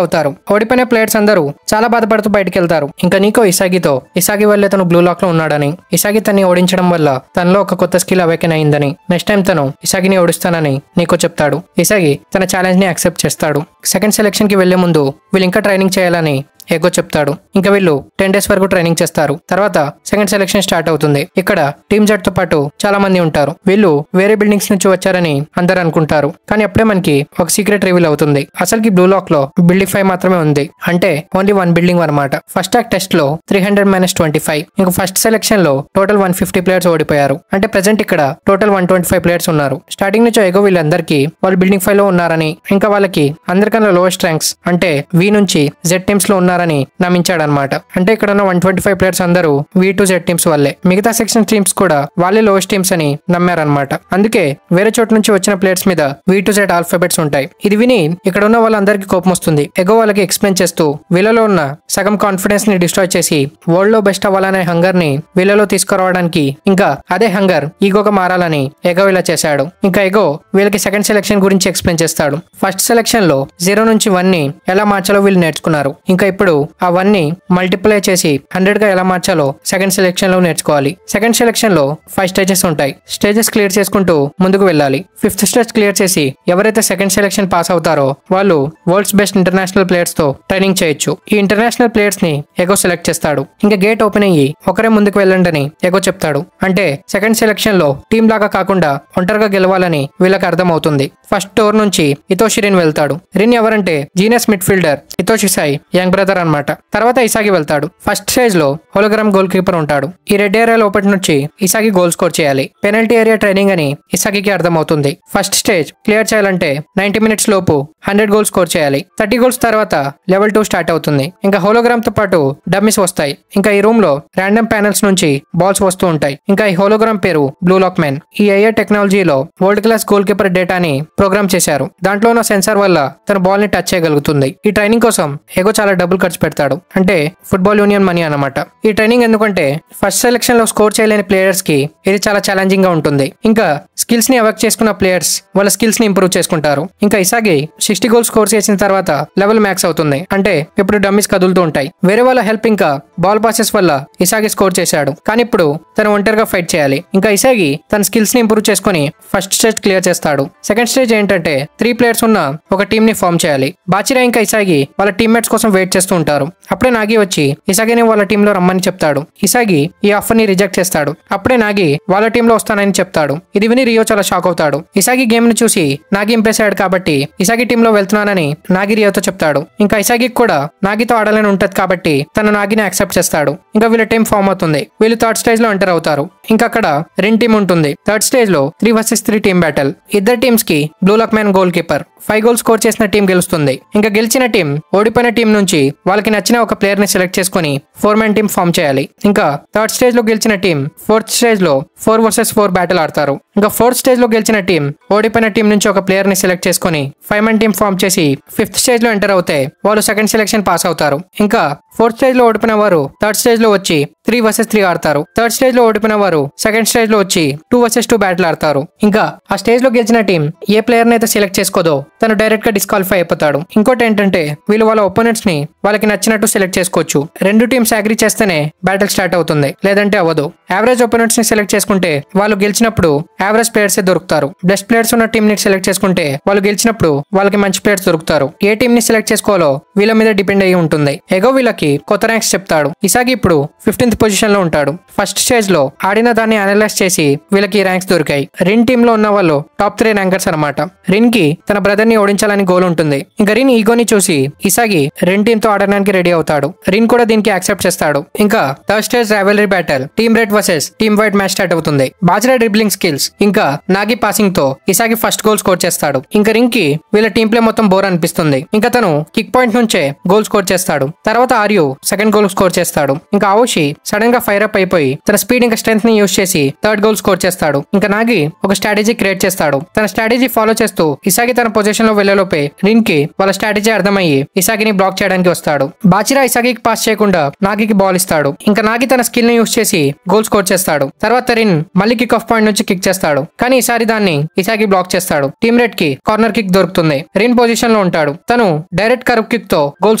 అవుతారు. ఓడిపోయిన ప్లేయర్స్ అందరూ చాలా బాధపడుతూ బయటకు వెళ్తారు. ఇంకా నీకో ఇసాగి వల్లే తను బ్లూ లాక్ లో ఉన్నాడని, ఇసాగి తన్ని ఓడించడం వల్ల తనలో ఒక కొత్త స్కిల్ అవేకెన్ అయిందని, నెక్స్ట్ టైం తను ఇసాగిని ఓడిస్తానని నీకో చెప్తాడు. ఇసాగి తన ఛాలెంజ్ ని యాక్సెప్ట్ చేస్తాడు. సెకండ్ సెలక్షన్ కి వెళ్లే ముందు వీళ్ళు ఇంకా ట్రైనింగ్ చేయాలని ఎగో చెప్తాడు. ఇంకా వీళ్ళు 10 days వరకు ట్రైనింగ్ చేస్తారు. తర్వాత సెకండ్ సెలక్షన్ స్టార్ట్ అవుతుంది. ఇక్కడ టీమ్ జెట్ తో పాటు చాలా మంది ఉంటారు. వీళ్ళు వేరే బిల్డింగ్స్ నుంచి వచ్చారని అందరు అనుకుంటారు. కానీ అప్పుడే మనకి ఒక సీక్రెట్ రివీల్ అవుతుంది. అసలుకి బ్లూ లాక్ లో బిల్డింగ్ 5 మాత్రమే ఉంది. అంటే ఓన్లీ 1 బిల్డింగ్ అన్నమాట. ఫస్ట్ ట్రాక్ టెస్ట్ లో 300-25. ఇంకా ఫస్ట్ సెలక్షన్ లో టోటల్ 150 players ఓడిపోయారు. అంటే ప్రెసెంట్ ఇక్కడ టోటల్ 125 players ఉన్నారు. స్టార్టింగ్ నుంచి ఎగో వీళ్ళందరికీ వాళ్ళు బిల్డింగ్ 5 లో ఉన్నారని, ఇంకా వాళ్ళకి అందరికన్నా లోయెస్ట్ ర్యాంక్స్ అంటే వి నుంచి జెడ్ టీమ్స్ లో ఉన్నారని నమ్మించాడనమాట. అంటే ఇక్కడ ఉన్న 125 players అందరూ వి టు జెడ్ టీమ్స్ వల్లే. మిగతా సెక్షన్ టీమ్స్ కూడా వాళ్ళే లోయెస్ట్ టీమ్స్ అని నమ్మారనమాట. అందుకే వేరే చోటు నుంచి వచ్చిన ప్లేయర్స్ మీద వి టు జెడ్ ఆల్ఫాబెట్స్ ఉంటాయి. ఇది విని ఇక్కడ ఉన్న వాళ్ళందరికీ కోపం వస్తుంది. ఎగో వాళ్ళకి ఎక్స్ప్లెయిన్ చేస్తూ వీళ్ళలో ఉన్న సగం కాన్ఫిడెన్స్ ని డిస్ట్రాయ్ చేసి వరల్డ్ లో బెస్ట్ అవ్వాలనే హంగర్ ని వీళ్ళలో తీసుకురావడానికి, ఇంకా అదే హంగర్ ఈగోగా మారాలని ఎగో ఇలా చేశాడు. ఇంకా ఎగో వీళ్ళకి సెకండ్ సెలక్షన్ గురించి ఎక్స్ప్లెయిన్ చేస్తాడు. ఫస్ట్ సెలక్షన్ లో 0 నుంచి 1 ని ఎలా మార్చాలో వీళ్ళు నేర్చుకున్నారు. ఇంకా ఇప్పుడు ఆ 1 ని మల్టిప్లై చేసి 100 గా ఎలా మార్చాలో సెకండ్ సెలెక్షన్ లో నేర్చుకోవాలి. సెకండ్ సెలెక్షన్ లో 5 స్టేజెస్ ఉంటాయి. స్టేజెస్ క్లియర్ చేసుకుంటూ ముందుకు వెళ్ళాలి. 5th స్టేజ్ క్లియర్ చేసి ఎవరైతే సెకండ్ సెలెక్షన్ పాస్ అవుతారో వాళ్ళు వరల్డ్స్ బెస్ట్ ఇంటర్నేషనల్ ప్లేయర్స్ తో ట్రైనింగ్ చేయొచ్చు. ఈ ఇంటర్నేషనల్ ప్లేయర్స్ ని ఎగో సెలెక్ట్ చేస్తాడు. ఇంకా గేట్ ఓపెన్ అయ్యి ఒకరే ముందుకు వెళ్ళండి అని ఎగో చెప్తాడు. అంటే సెకండ్ సెలెక్షన్ లో టీం లాగా కాకుండా ఒంటరిగా గెలవాలని వీళ్ళకి అర్థం అవుతుంది. ఫస్ట్ టోర్ నుంచి ఇతోషి రిన్ వెళ్తాడు. రిన్ ఎవరంటే genius midfielder Itoshi Sae young brother అన్నమాట. తర్వాత ఇసాగి వెళ్తాడు. ఫస్ట్ స్టేజ్ లో హోలోగ్రామ్ గోల్ కీపర్ ఉంటాడు. ఈ రెడ్ ఏరియా లోపటి నుంచి ఇసాగి గోల్ స్కోర్ చేయాలి. పెనల్టీ ఏరియా ట్రైనింగ్ అని ఇసాగికి అర్థమవుతుంది. ఫస్ట్ స్టేజ్ క్లియర్ చేయాలంటే 90 మినిట్స్ లోపు 100 గోల్స్ స్కోర్ చేయాలి. 30 గోల్స్ తర్వాత లెవెల్ 2 స్టార్ట్ అవుతుంది. ఇంకా హోలోగ్రామ్ తో పాటు డమ్మీస్ వస్తాయి. ఇంకా ఈ రూమ్ లో ర్యాండమ్ ప్యానెల్స్ నుంచి బాల్స్ వస్తూ ఉంటాయి. ఇంకా ఈ హోలోగ్రామ్ పేరు బ్లూ లాక్ మ్యాన్. ఈ AI టెక్నాలజీలో వరల్డ్ క్లాస్ గోల్ కీపర్ డేటాని ప్రోగ్రామ్ చేశారు. దాంట్లో ఉన్న సెన్సార్ వల్ల తన బాల్ ని టచ్ చేయగలుగుతుంది. ఈ ట్రైనింగ్ కోసం ఎగో చాలా డబ్బులు ఖర్చు పెడతాడు. అంటే ఫుట్బాల్ యూనియన్ మనీ అన్నమాట. ఈ ట్రైనింగ్ ఎందుకంటే ఫస్ట్ సెలెక్షన్ లో స్కోర్ చేయలేని ప్లేయర్స్ కి ఇది చాలా ఛాలెంజింగ్ గా ఉంటుంది. ఇంకా స్కిల్స్ ని అవాక్ చేసుకున్న ప్లేయర్స్ వాళ్ళ స్కిల్స్ ని ఇంప్రూవ్ చేసుకుంటారు. ఇంకా ఇసాగి 60 గోల్స్ స్కోర్ చేసిన తర్వాత లెవెల్ మ్యాక్స్ అవుతుంది. అంటే ఇప్పుడు డమ్మీస్ కదులుతూ ఉంటాయి. వేరే వాళ్ళ హెల్ప్ ఇంకా బాల్ పాసెస్ వల్ల ఇసాగి స్కోర్ చేశాడు. కానీ ఇప్పుడు తను ఒంటరిగా ఫైట్ చేయాలి. ఇంకా ఇసాగి తన స్కిల్స్ ని ఇంప్రూవ్ చేసుకుని ఫస్ట్ స్టేజ్ క్లియర్ చేస్తాడు. సెకండ్ స్టేజ్ ఏంటంటే 3 ప్లేయర్స్ ఉన్న ఒక టీం ని ఫామ్ చేయాలి. బాచిరా ఇంకా ఇసాగి వాళ్ళ టీమ్మేట్స్ కోసం వెయిట్ చేస్తూ ఉంటారు. అప్పుడే నాగి వచ్చి ఇసాగిని వాళ్ళ టీంలో రమ్మని చెప్తాడు. ఇసాగి ఈ ఆఫర్ ని రిజెక్ట్ చేస్తాడు. అప్పుడే నాగి వాళ్ళ టీంలో వస్తానని చెప్తాడు. ఇది విని రియో చాలా షాక్ అవుతాడు. ఇసాగి గేమ్ ని చూసి నాగి ఇంప్రెస్ అయ్యాడు కాబట్టి ఇసాగి టీంలో వెళ్తున్నానని నాగి రియోతో చెప్తాడు. ఇంకా ఇసాగి కూడా నాగితో ఆడాలని ఉంటది కాబట్టి తన నాగిని యాక్సెప్ట్ చేస్తాడు. ఇంకా వీళ్ళ టీం ఫామ్ అవుతుంది. వీళ్ళు థర్డ్ స్టేజ్ లో ఎంటర్ అవుతారు. ఇంకా అక్కడ రిన్ టీం ఉంటుంది. థర్డ్ స్టేజ్ లో 3 vs 3 టీం బ్యాటిల్. ఇద్దరు టీమ్స్ కి Blue Lock man goalkeeper 5 goals score చేసిన టీం గెలుస్తుంది. ఇంకా గెలిచిన టీం ఓడిపోయిన టీం నుంచి వాళ్ళకి నచ్చిన ఒక ప్లేయర్ ని సెలెక్ట్ చేసుకుని 4-man టీం ఫామ్ చేయాలి. ఇంకా థర్డ్ స్టేజ్ లో గెలిచిన టీం 4th స్టేజ్ లో 4 vs 4 బ్యాటిల్ ఆడతారు. ఇంకా 4th స్టేజ్ లో గెలిచిన టీం ఓడిపోయిన టీం నుంచి ఒక ప్లేయర్ ని సెలెక్ట్ చేసుకుని 5-man టీం ఫామ్ చేసి 5th స్టేజ్ లో ఎంటర్ అవుతే వాళ్ళు సెకండ్ సెలెక్షన్ పాస్ అవుతారు. ఇంకా 4th స్టేజ్ లో ఓడిపోయిన వారు థర్డ్ స్టేజ్ లో వచ్చి 3 vs 3 ఆడతారు. థర్డ్ స్టేజ్ లో ఓడిపోయిన వారు సెకండ్ స్టేజ్ లో వచ్చి 2 vs 2 బ్యాటిల్ ఆడతారు. ఇంకా ఆ స్టేజ్ లో గెలిచిన టీం ఏ ప్లేయర్ అయితే సెలెక్ట్ చేసుకోదో తను డైరెక్ట్ గా డిస్క్వాలిఫై అయిపోతాడు. ఇంకోటి ఏంటంటే వీళ్ళు వాళ్ళ ఒపోనెంట్స్ ని వాళ్ళకి నచ్చినట్టు సెలెక్ట్ చేసుకోవచ్చు. 2 టీమ్స్ అగ్రీ చేస్తేనే బ్యాటిల్ స్టార్ట్ అవుతుంది, లేదంటే అవ్వదు. యావరేజ్ ఒపోనెంట్స్ ని సెలెక్ట్ చేసుకుంటే వాళ్ళు గెలిచినప్పుడు యావరేజ్ ప్లేయర్స్ దొరుకుతారు. బెస్ట్ ప్లేయర్స్ ఉన్న టీం ని సెలెక్ట్ చేసుకుంటే వాళ్ళు గెలిచినప్పుడు వాళ్ళకి మంచి ప్లేయర్స్ దొరుకుతారు. ఏ టీం ని సెలెక్ట్ చేసుకోవాలో వీళ్ళ మీద డిపెండ్ అయ్యి ఉంటుంది. ఎగో వీళ్ళకి కొత్త ర్యాంక్స్ చెప్తాడు. ఇసాగి ఇప్పుడు 15th పొజిషన్ లో ఉంటాడు. ఫస్ట్ స్టేజ్ లో ఆడిన దాన్ని అనలైజ్ చేసి వీళ్ళకి ర్యాంక్స్ దొరికాయి. రిన్ టీమ్ లో ఉన్న వాళ్ళు టాప్ 3 ర్యాంకర్స్ అనమాట. రిన్ కి తన బ్రదర్ ని ఓడించాలని గోల్ ఉంటుంది. ఇంకా రిన్ ఈగోని చూసి ఇసాగి రిన్ టీమ్ తో ఆడడానికి రెడీ అవుతాడు. రిన్ కూడా దీనికి యాక్సెప్ట్ చేస్తాడు. ఇంకా third stage rivalry battle team red versus team white match start అవుతుంది. బాజ్రా డ్రిబ్లింగ్ స్కిల్స్ ఇంకా నాగి పాసింగ్ తో ఇసాగి ఫస్ట్ గోల్ స్కోర్ చేస్తాడు. ఇంకా రిన్ కి వీళ్ళ టీమ్ ప్లే మొత్తం బోర్ అనిపిస్తుంది. ఇంకా తను కిక్ పాయింట్ నుంచే గోల్ స్కోర్ చేస్తాడు. తర్వాత ఆర్యు సెకండ్ గోల్ స్కోర్ చేస్తాడు. ఇంకా ఆవుషి సడన్ గా ఫైర్ అప్ అయిపోయి తన స్పీడ్ ఇంకా స్ట్రెంత్ ని యూజ్ చేసి థర్డ్ గోల్ స్కోర్ చేస్తాడు. ఇంకా నాగి ఒక స్ట్రాటజీ క్రియేట్ చేస్తాడు. తన స్ట్రాటజీ ఫాలో చేస్తూ ఇసాగి తన పొజిషన్ లో వెళ్లేలోపే రిన్ కి వాళ్ళ స్ట్రాటజీ అర్థమయ్యి ఇసాగిని బ్లాక్ చేయడానికి వస్తాడు. బాచిరా ఇసాగికి పాస్ చేయకుండా నాగికి బాల్ ఇస్తాడు. ఇంకా నాగి తన స్కిల్ ని యూజ్ చేసి గోల్ స్కోర్ చేస్తాడు. తర్వాత రిన్ మళ్ళీ కిక్ ఆఫ్ పాయింట్ నుంచి కిక్ చేస్తాడు. కానీ ఈసారి దాన్ని ఇసాగి బ్లాక్ చేస్తాడు. టీమ్ రెడ్ కి కార్నర్ కిక్ దొరుకుతుంది. రిన్ పొజిషన్ లో ఉంటాడు. తను డైరెక్ట్ కర్వ్ కిక్ తో గోల్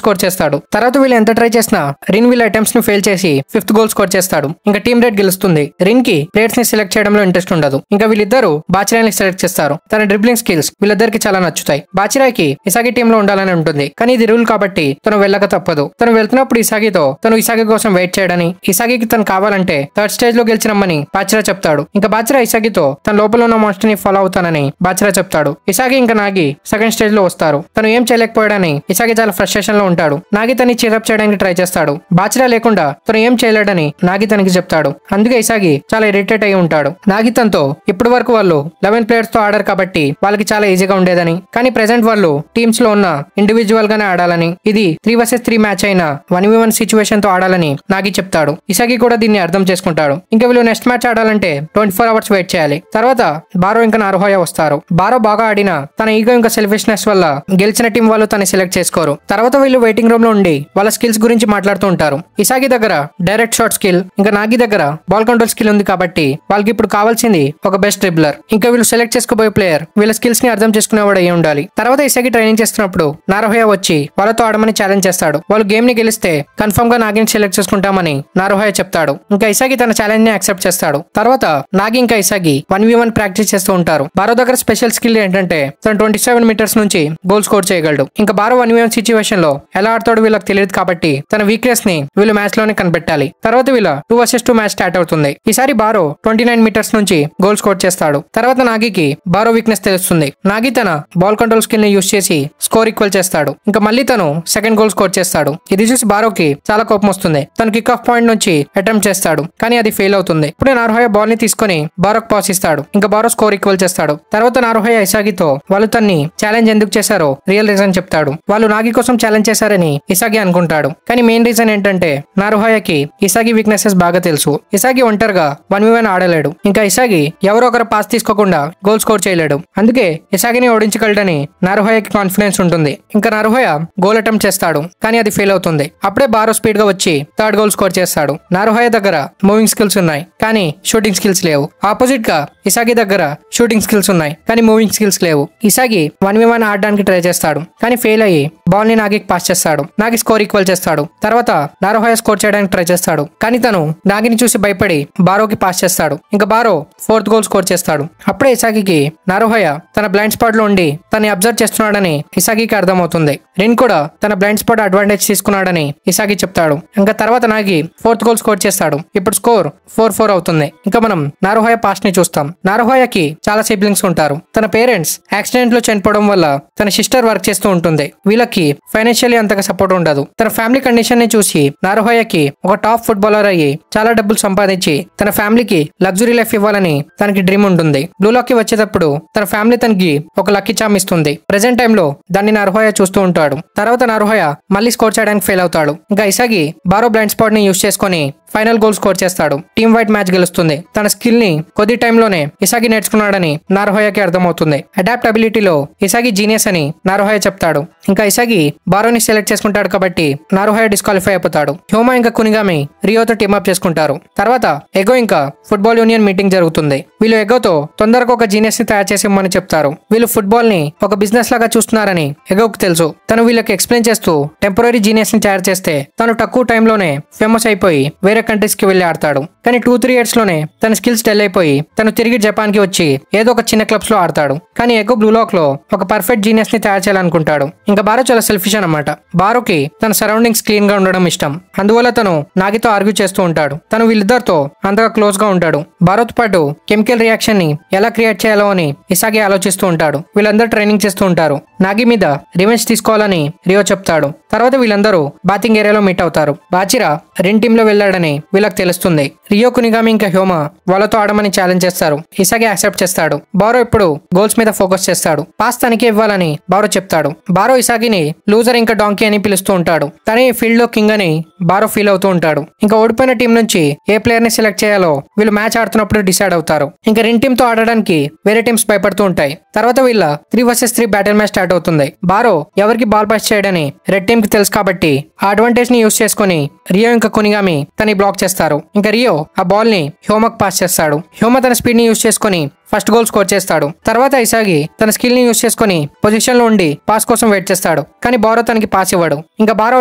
స్కోర్ చేస్తాడు. తర్వాత వీళ్ళు ఎంత ట్రై చేసినా రిన్ వీళ్ళ అటెంప్ట్స్ ని ఫెయిల్ చేసి 5th గోల్ స్కోర్ చేస్తాడు. ఇంకా టీమ్ రెడ్ గెలుస్తుంది. రిన్ కి ప్లేయర్స్ ని సెలెక్ట్ చేయడంలో ఇంట్రెస్ట్ ఉండదు. ఇంకా వీళ్ళిద్దరు బాచిరాని సెలెక్ట్ చేస్తారు. తన డ్రిబ్లింగ్ స్కిల్స్ వీళ్ళిద్దరికి చాలా నచ్చుతాయి. బాచిరాకి ఇసాగి టీమ్ లో ఉండాలని ఉంటుంది. కానీ ఇది రూల్ కాబట్టి తను వెళ్ళక తప్పదు. తను వెళ్తున్నప్పుడు ఇసాగితో తను ఇసాగి కోసం వెయిట్ చేయడని, ఇసాగికి తను కావాలంటే థర్డ్ స్టేజ్ లో గెలిచినమ్మని బాచిరా చెప్తాడు. ఇంకా బాచిరా ఇసాగితో తన లోపల ఉన్న మాస్టర్ ని ఫాలో అవుతానని బాచిరా చెప్తాడు. ఇసాగి ఇంకా నాగి సెకండ్ స్టేజ్ లో వస్తారు. తను ఏం చేయలేకపోయాడని ఇసాగి చాలా ఫ్రస్ట్రేషన్ లో ఉంటాడు. నాగి తన్ని చీరప్ చేయడానికి ట్రై చేస్తాడు. బాచిరా లేకుండా తను ఏం చేయలేడని నాగి తనకి చెప్తాడు. అందుకే ఇసాగి చాలా ఇరిటేట్ అయి ఉంటాడు. నాగి తనతో ఇప్పటి వరకు వాళ్ళు 11 ప్లేయర్స్ తో ఆడారు కాబట్టి వాళ్ళకి చాలా ఈజీగా ఉండేదని, కానీ ప్రెసెంట్ వాళ్ళు టీమ్స్ లో ఉన్న ఇండివిజువల్ గానే ఆడాలని, ఇది 3 vs 3 మ్యాచ్ అయినా 1v1 సిచ్యువేషన్ తో ఆడాలని నాగి చెప్తాడు. ఇసాగి కూడా దీన్ని అర్థం చేసుకుంటాడు. ఇంకా వీళ్ళు నెక్స్ట్ మ్యాచ్ ఆడాలంటే 24 hours వెయిట్ చేయాలి. తర్వాత బారో ఇంకా నారుహోయ వస్తారు. బారో బాగా ఆడినా తన ఈగో ఇంకా సెల్ఫిష్నెస్ వల్ల గెలిచిన టీం వాళ్ళు తను సెలెక్ట్ చేసుకోరు. తర్వాత వీళ్ళు వెయిటింగ్ రూమ్ లో ఉండి వాళ్ళ స్కిల్స్ గురించి మాట్లాడుతూ ఉంటారు. ఇసాగి దగ్గర డైరెక్ట్ షాట్ స్కిల్ ఇంకా నాగి దగ్గర బాల్ కంట్రోల్ స్కిల్ ఉంది కాబట్టి వాళ్ళకి ఇప్పుడు కావాల్సింది ఒక బెస్ట్ డ్రిబ్లర్. ఇంకా వీళ్ళు సెలెక్ట్ చేసుకోబోయే ప్లేయర్ వీళ్ళ స్కిల్స్ ని అర్థం చేసుకునేవాడు అయ్యి ఉండాలి. తర్వాత ఇసాగి ఇసాగి ట్రైనింగ్ చేస్తున్నప్పుడు నారుహయ వచ్చి వాళ్ళతో ఆడమని ఛాలెంజ్ చేస్తాడు. వాళ్ళు గేమ్ ని గెలిస్తే కన్ఫర్మ్ గా నాగిని సెలెక్ట్ చేసుకుంటామని నారుహయ చెప్తాడు. ఇంకా ఇసాగి తన ఛాలెంజ్ ని యాక్సెప్ట్ చేస్తాడు. తర్వాత నాగి ఇంకా ఇసాగి 1v1 ప్రాక్టీస్ చేస్తూ ఉంటారు. బారో దగ్గర స్పెషల్ స్కిల్ ఏంటంటే తను 27 మీటర్స్ నుంచి గోల్ స్కోర్ చేయగలడు. ఇంకా బారో 1v1 సిచ్యువేషన్ లో ఎలా ఆడతాడో వీళ్ళకి తెలియదు కాబట్టి తన వీక్నెస్ ని వీళ్ళు మ్యాచ్ లోనే కనిపెట్టాలి. తర్వాత వీళ్ళ 2 vs 2 మ్యాచ్ స్టార్ట్ అవుతుంది. ఈసారి బారో 29 మీటర్స్ నుంచి గోల్ స్కోర్ చేస్తాడు. తర్వాత నాగికి బారో వీక్నెస్ తెలుస్తుంది. నాగి తన బాల్ కంట్రోల్ స్కిల్ ని యూజ్ చేసి స్కోర్ ఈక్వల్ చేస్తాడు. ఇంకా మళ్ళీ తను సెకండ్ గోల్ స్కోర్ చేస్తాడు. ఇది చూసి బారోకి చాలా కోపం వస్తుంది. తను కిక్ ఆఫ్ పాయింట్ నుంచి అటెంప్ట్ చేస్తాడు, కానీ అది ఫెయిల్ అవుతుంది. ఇప్పుడు నారుహయ బాల్ ని తీసుకుని బారోకి పాస్ ఇస్తాడు. ఇంకా బారో స్కోర్ ఈక్వల్ చేస్తాడు. తర్వాత నారుహయ ఇసాగితో వాళ్ళు తన్ని ఛాలెంజ్ ఎందుకు చేశారో రియల్ రీజన్ చెప్తాడు. వాళ్ళు నాగి కోసం ఛాలెంజ్ చేశారని ఇసాగి అనుకుంటాడు, కానీ మెయిన్ రీజన్ ఏంటంటే నారుహయకి ఇసాగి వీక్నెసెస్ బాగా తెలుసు. ఇసాగి ఒంటరిగా 1v1 ఆడలేడు. ఇంకా ఇసాగి ఎవరో ఒకరు పాస్ తీసుకోకుండా గోల్ స్కోర్ చేయలేడు. అందుకే ఇసాగిని ఓడించగలడని నారుహయకి కాన్ఫిడెన్స్ ఉంటుంది. ఇంకా నారుహయ గోల్ అటెంప్ట్ చేస్తాడు, కానీ అది ఫెయిల్ అవుతుంది. అప్పుడే బారో స్పీడ్ గా వచ్చి థర్డ్ గోల్ స్కోర్ చేస్తాడు. నారుహయ దగ్గర మూవింగ్ స్కిల్స్ ఉన్నాయి, కానీ షూటింగ్ స్కిల్స్ లేవు. ఆపోజిట్ గా ఇసాగి దగ్గర షూటింగ్ స్కిల్స్ ఉన్నాయి, కానీ మూవింగ్ స్కిల్స్ లేవు. ఇసాగి 1v1 ఆడడానికి ట్రై చేస్తాడు, కానీ ఫెయిల్ అయ్యి బాల్ ని నాగికి పాస్ చేస్తాడు. నాగి స్కోర్ ఈక్వల్ చేస్తాడు. తర్వాత నారుహయ స్కోర్ చేయడానికి ట్రై చేస్తాడు, కానీ తను నాగిని చూసి భయపడి బారోకి పాస్ చేస్తాడు. ఇంకా బారో 4th గోల్ స్కోర్ చేస్తాడు. అప్పుడే ఇసాగికి నారుహయ తన బ్లైండ్ స్పాట్ లో ఉండి తనని అబ్జర్వ్ చేస్తున్నాడని ఇసాగికి అర్థమవుతుంది. రిన్ కూడా తన బ్లైండ్ స్పాట్ అడ్వాంటేజ్ తీసుకున్నాడని ఇసాగి చెప్తాడు. ఇంకా తర్వాత నాగి 4th గోల్ స్కోర్ చేస్తాడు. ఇప్పుడు స్కోర్ 4-4 అవుతుంది. ఇంకా మనం నారుహయ పాస్ట్ ని చూస్తాం. నారుహయకి చాలా సిబ్లింగ్స్ ఉంటారు. తన పేరెంట్స్ యాక్సిడెంట్ లో చనిపోవడం వల్ల తన సిస్టర్ వర్క్ చేస్తూ ఉంటుంది. వీళ్ళకి ఫైనాన్షియల్లీ అంతగా సపోర్ట్ ఉండదు. తన ఫ్యామిలీ కండిషన్ ని చూసి నారుహయకి ఒక టాప్ ఫుట్బాలర్ అయ్యి చాలా డబ్బులు సంపాదించి తన ఫ్యామిలీకి లగ్జరీ లైఫ్ ఇవ్వాలని తనకి డ్రీమ్ ఉంటుంది. బ్లూ లాక్ కి వచ్చేటప్పుడు తన ఫ్యామిలీ తనకి ఒక లక్కీ చామ్ ఇస్తుంది. ప్రెసెంట్ టైమ్ లో దాన్ని నారుహయ చూస్తూ ఉంటాడు. తర్వాత నారుహయ మళ్ళీ స్కోర్ చేయడానికి ఫెయిల్ అవుతాడు. ఇంకా ఇసాగి బారో బ్లైండ్ స్పాట్ ని యూజ్ చేసుకుని ఫైనల్ గోల్ స్కోర్ చేస్తాడు. టీమ్ వైట్ మ్యాచ్ గెలుస్తుంది. తన స్కిల్ ని కొద్ది టైంలోనే ఇసాగి నేర్చుకున్నాడని నారుహయకి అర్థమవుతుంది. అడాప్టబిలిటీలో ఇసాగి జీనియస్ అని నారుహయ చెప్తాడు. ఇంకా ఇసాగి బారోని సెలెక్ట్ చేసుకుంటాడు కాబట్టి నారుహయ డిస్క్వాలిఫై అయిపోతాడు. హ్యూమా ఇంకా కునిగామి రియోతో టీమప్ చేసుకుంటారు. తర్వాత ఎగో ఇంకా ఫుట్బాల్ యూనియన్ మీటింగ్ జరుగుతుంది. వీళ్ళు ఎగోతో తొందరగా ఒక జీనియస్ ని తయారు చేసిమ్మని చెప్తారు. వీళ్ళు ఫుట్బాల్ ని ఒక బిజినెస్ లాగా చూస్తున్నారని ఎగోకు తెలుసు. తను వీళ్ళకి ఎక్స్ప్లెయిన్ చేస్తూ టెంపరీ జీనియస్ ని తయారు చేస్తే తను తక్కువ టైంలోనే ఫేమస్ అయిపోయి వేరే కంట్రీస్ కి వెళ్లి ఆడతాడు. కానీ 2-3 ఇయర్స్ లోనే తన స్కిల్స్ డెల్ అయిపోయి తను తిరిగి జపాన్ కి వచ్చి ఏదో ఒక చిన్న క్లబ్స్ లో ఆడతాడు. కానీ ఎగో బ్లూ లాక్ లో ఒక పర్ఫెక్ట్ జీనియస్ ని తయారు చేయాలనుకుంటాడు. ఇంకా బారో చాలా సెల్ఫిష్ అన్నమాట. బారోకి తన సరౌండింగ్స్ క్లీన్ గా ఉండడం ఇష్టం. అందువల్ల తను నాగితో ఆర్గ్యూ చేస్తూ ఉంటాడు. తను వీళ్ళిద్దరితో అంతగా క్లోజ్ గా ఉంటాడు. బారోతో పాటు కెమికల్ రియాక్షన్ ని ఎలా క్రియేట్ చేయాలో అని ఇసాగి ఆలోచిస్తూ ఉంటాడు. వీళ్ళందరూ ట్రైనింగ్ చేస్తూ ఉంటారు. నాగి మీద రివెంజ్ తీసుకోవాలని రియో చెప్తాడు. తర్వాత వీళ్ళందరూ బాతింగ్ ఏరియాలో మీట్ అవుతారు. బాచిరా రిన్ టీమ్ లో వెళ్ళాడని వీళ్ళకి తెలుస్తుంది. రియో కునిగామి ఇంకా హ్యూమా వాళ్ళతో ఆడమని ఛాలెంజ్ చేస్తారు. ఇసాగి యాక్సెప్ట్ చేస్తాడు. బారో ఇప్పుడు గోల్స్ మీద ఫోకస్ చేస్తాడు. పాస్ తనకే ఇవ్వాలని బారో చెప్తాడు. బారో ఇసాగిని లూజర్ ఇంకా డాంకీ అని పిలుస్తూ ఉంటాడు. తనే ఫీల్డ్ లో కింగ్ అని బారో ఫీల్ అవుతూ ఉంటాడు. ఇంకా ఓడిపోయిన టీం నుంచి ఏ ప్లేయర్ ని సెలెక్ట్ చేయాలో వీళ్ళు మ్యాచ్ ఆడుతున్నప్పుడు డిసైడ్ అవుతారు. ఇంకా రిన్ టీమ్ తో ఆడడానికి వేరే టీమ్స్ భయపడుతూ ఉంటాయి. తర్వాత వీళ్ళ 3 vs 3 బ్యాటిల్ మ్యాచ్ స్టార్ట్ అవుతుంది. బారో ఎవరికి బాల్ పాస్ చేయడని రెడ్ టీమ్ కి తెలుసు కాబట్టి ఆ అడ్వాంటేజ్ ని యూజ్ చేసుకుని రియో ఇంకా కునిగామి తనని బ్లాక్ చేస్తారు. ఇంకా రియో ఆ బాల్ ని హ్యూమాకి పాస్ చేస్తాడు. హ్యూమా తన స్పీడ్ ని యూజ్ చేసుకుని ఫస్ట్ గోల్ స్కోర్ చేస్తాడు. తర్వాత ఇసాగి తన స్కిల్ ని యూజ్ చేసుకుని పొజిషన్ లో ఉండి పాస్ కోసం వెయిట్ చేస్తాడు. కానీ బారో తనకి పాస్ ఇవ్వడు. ఇంకా బారో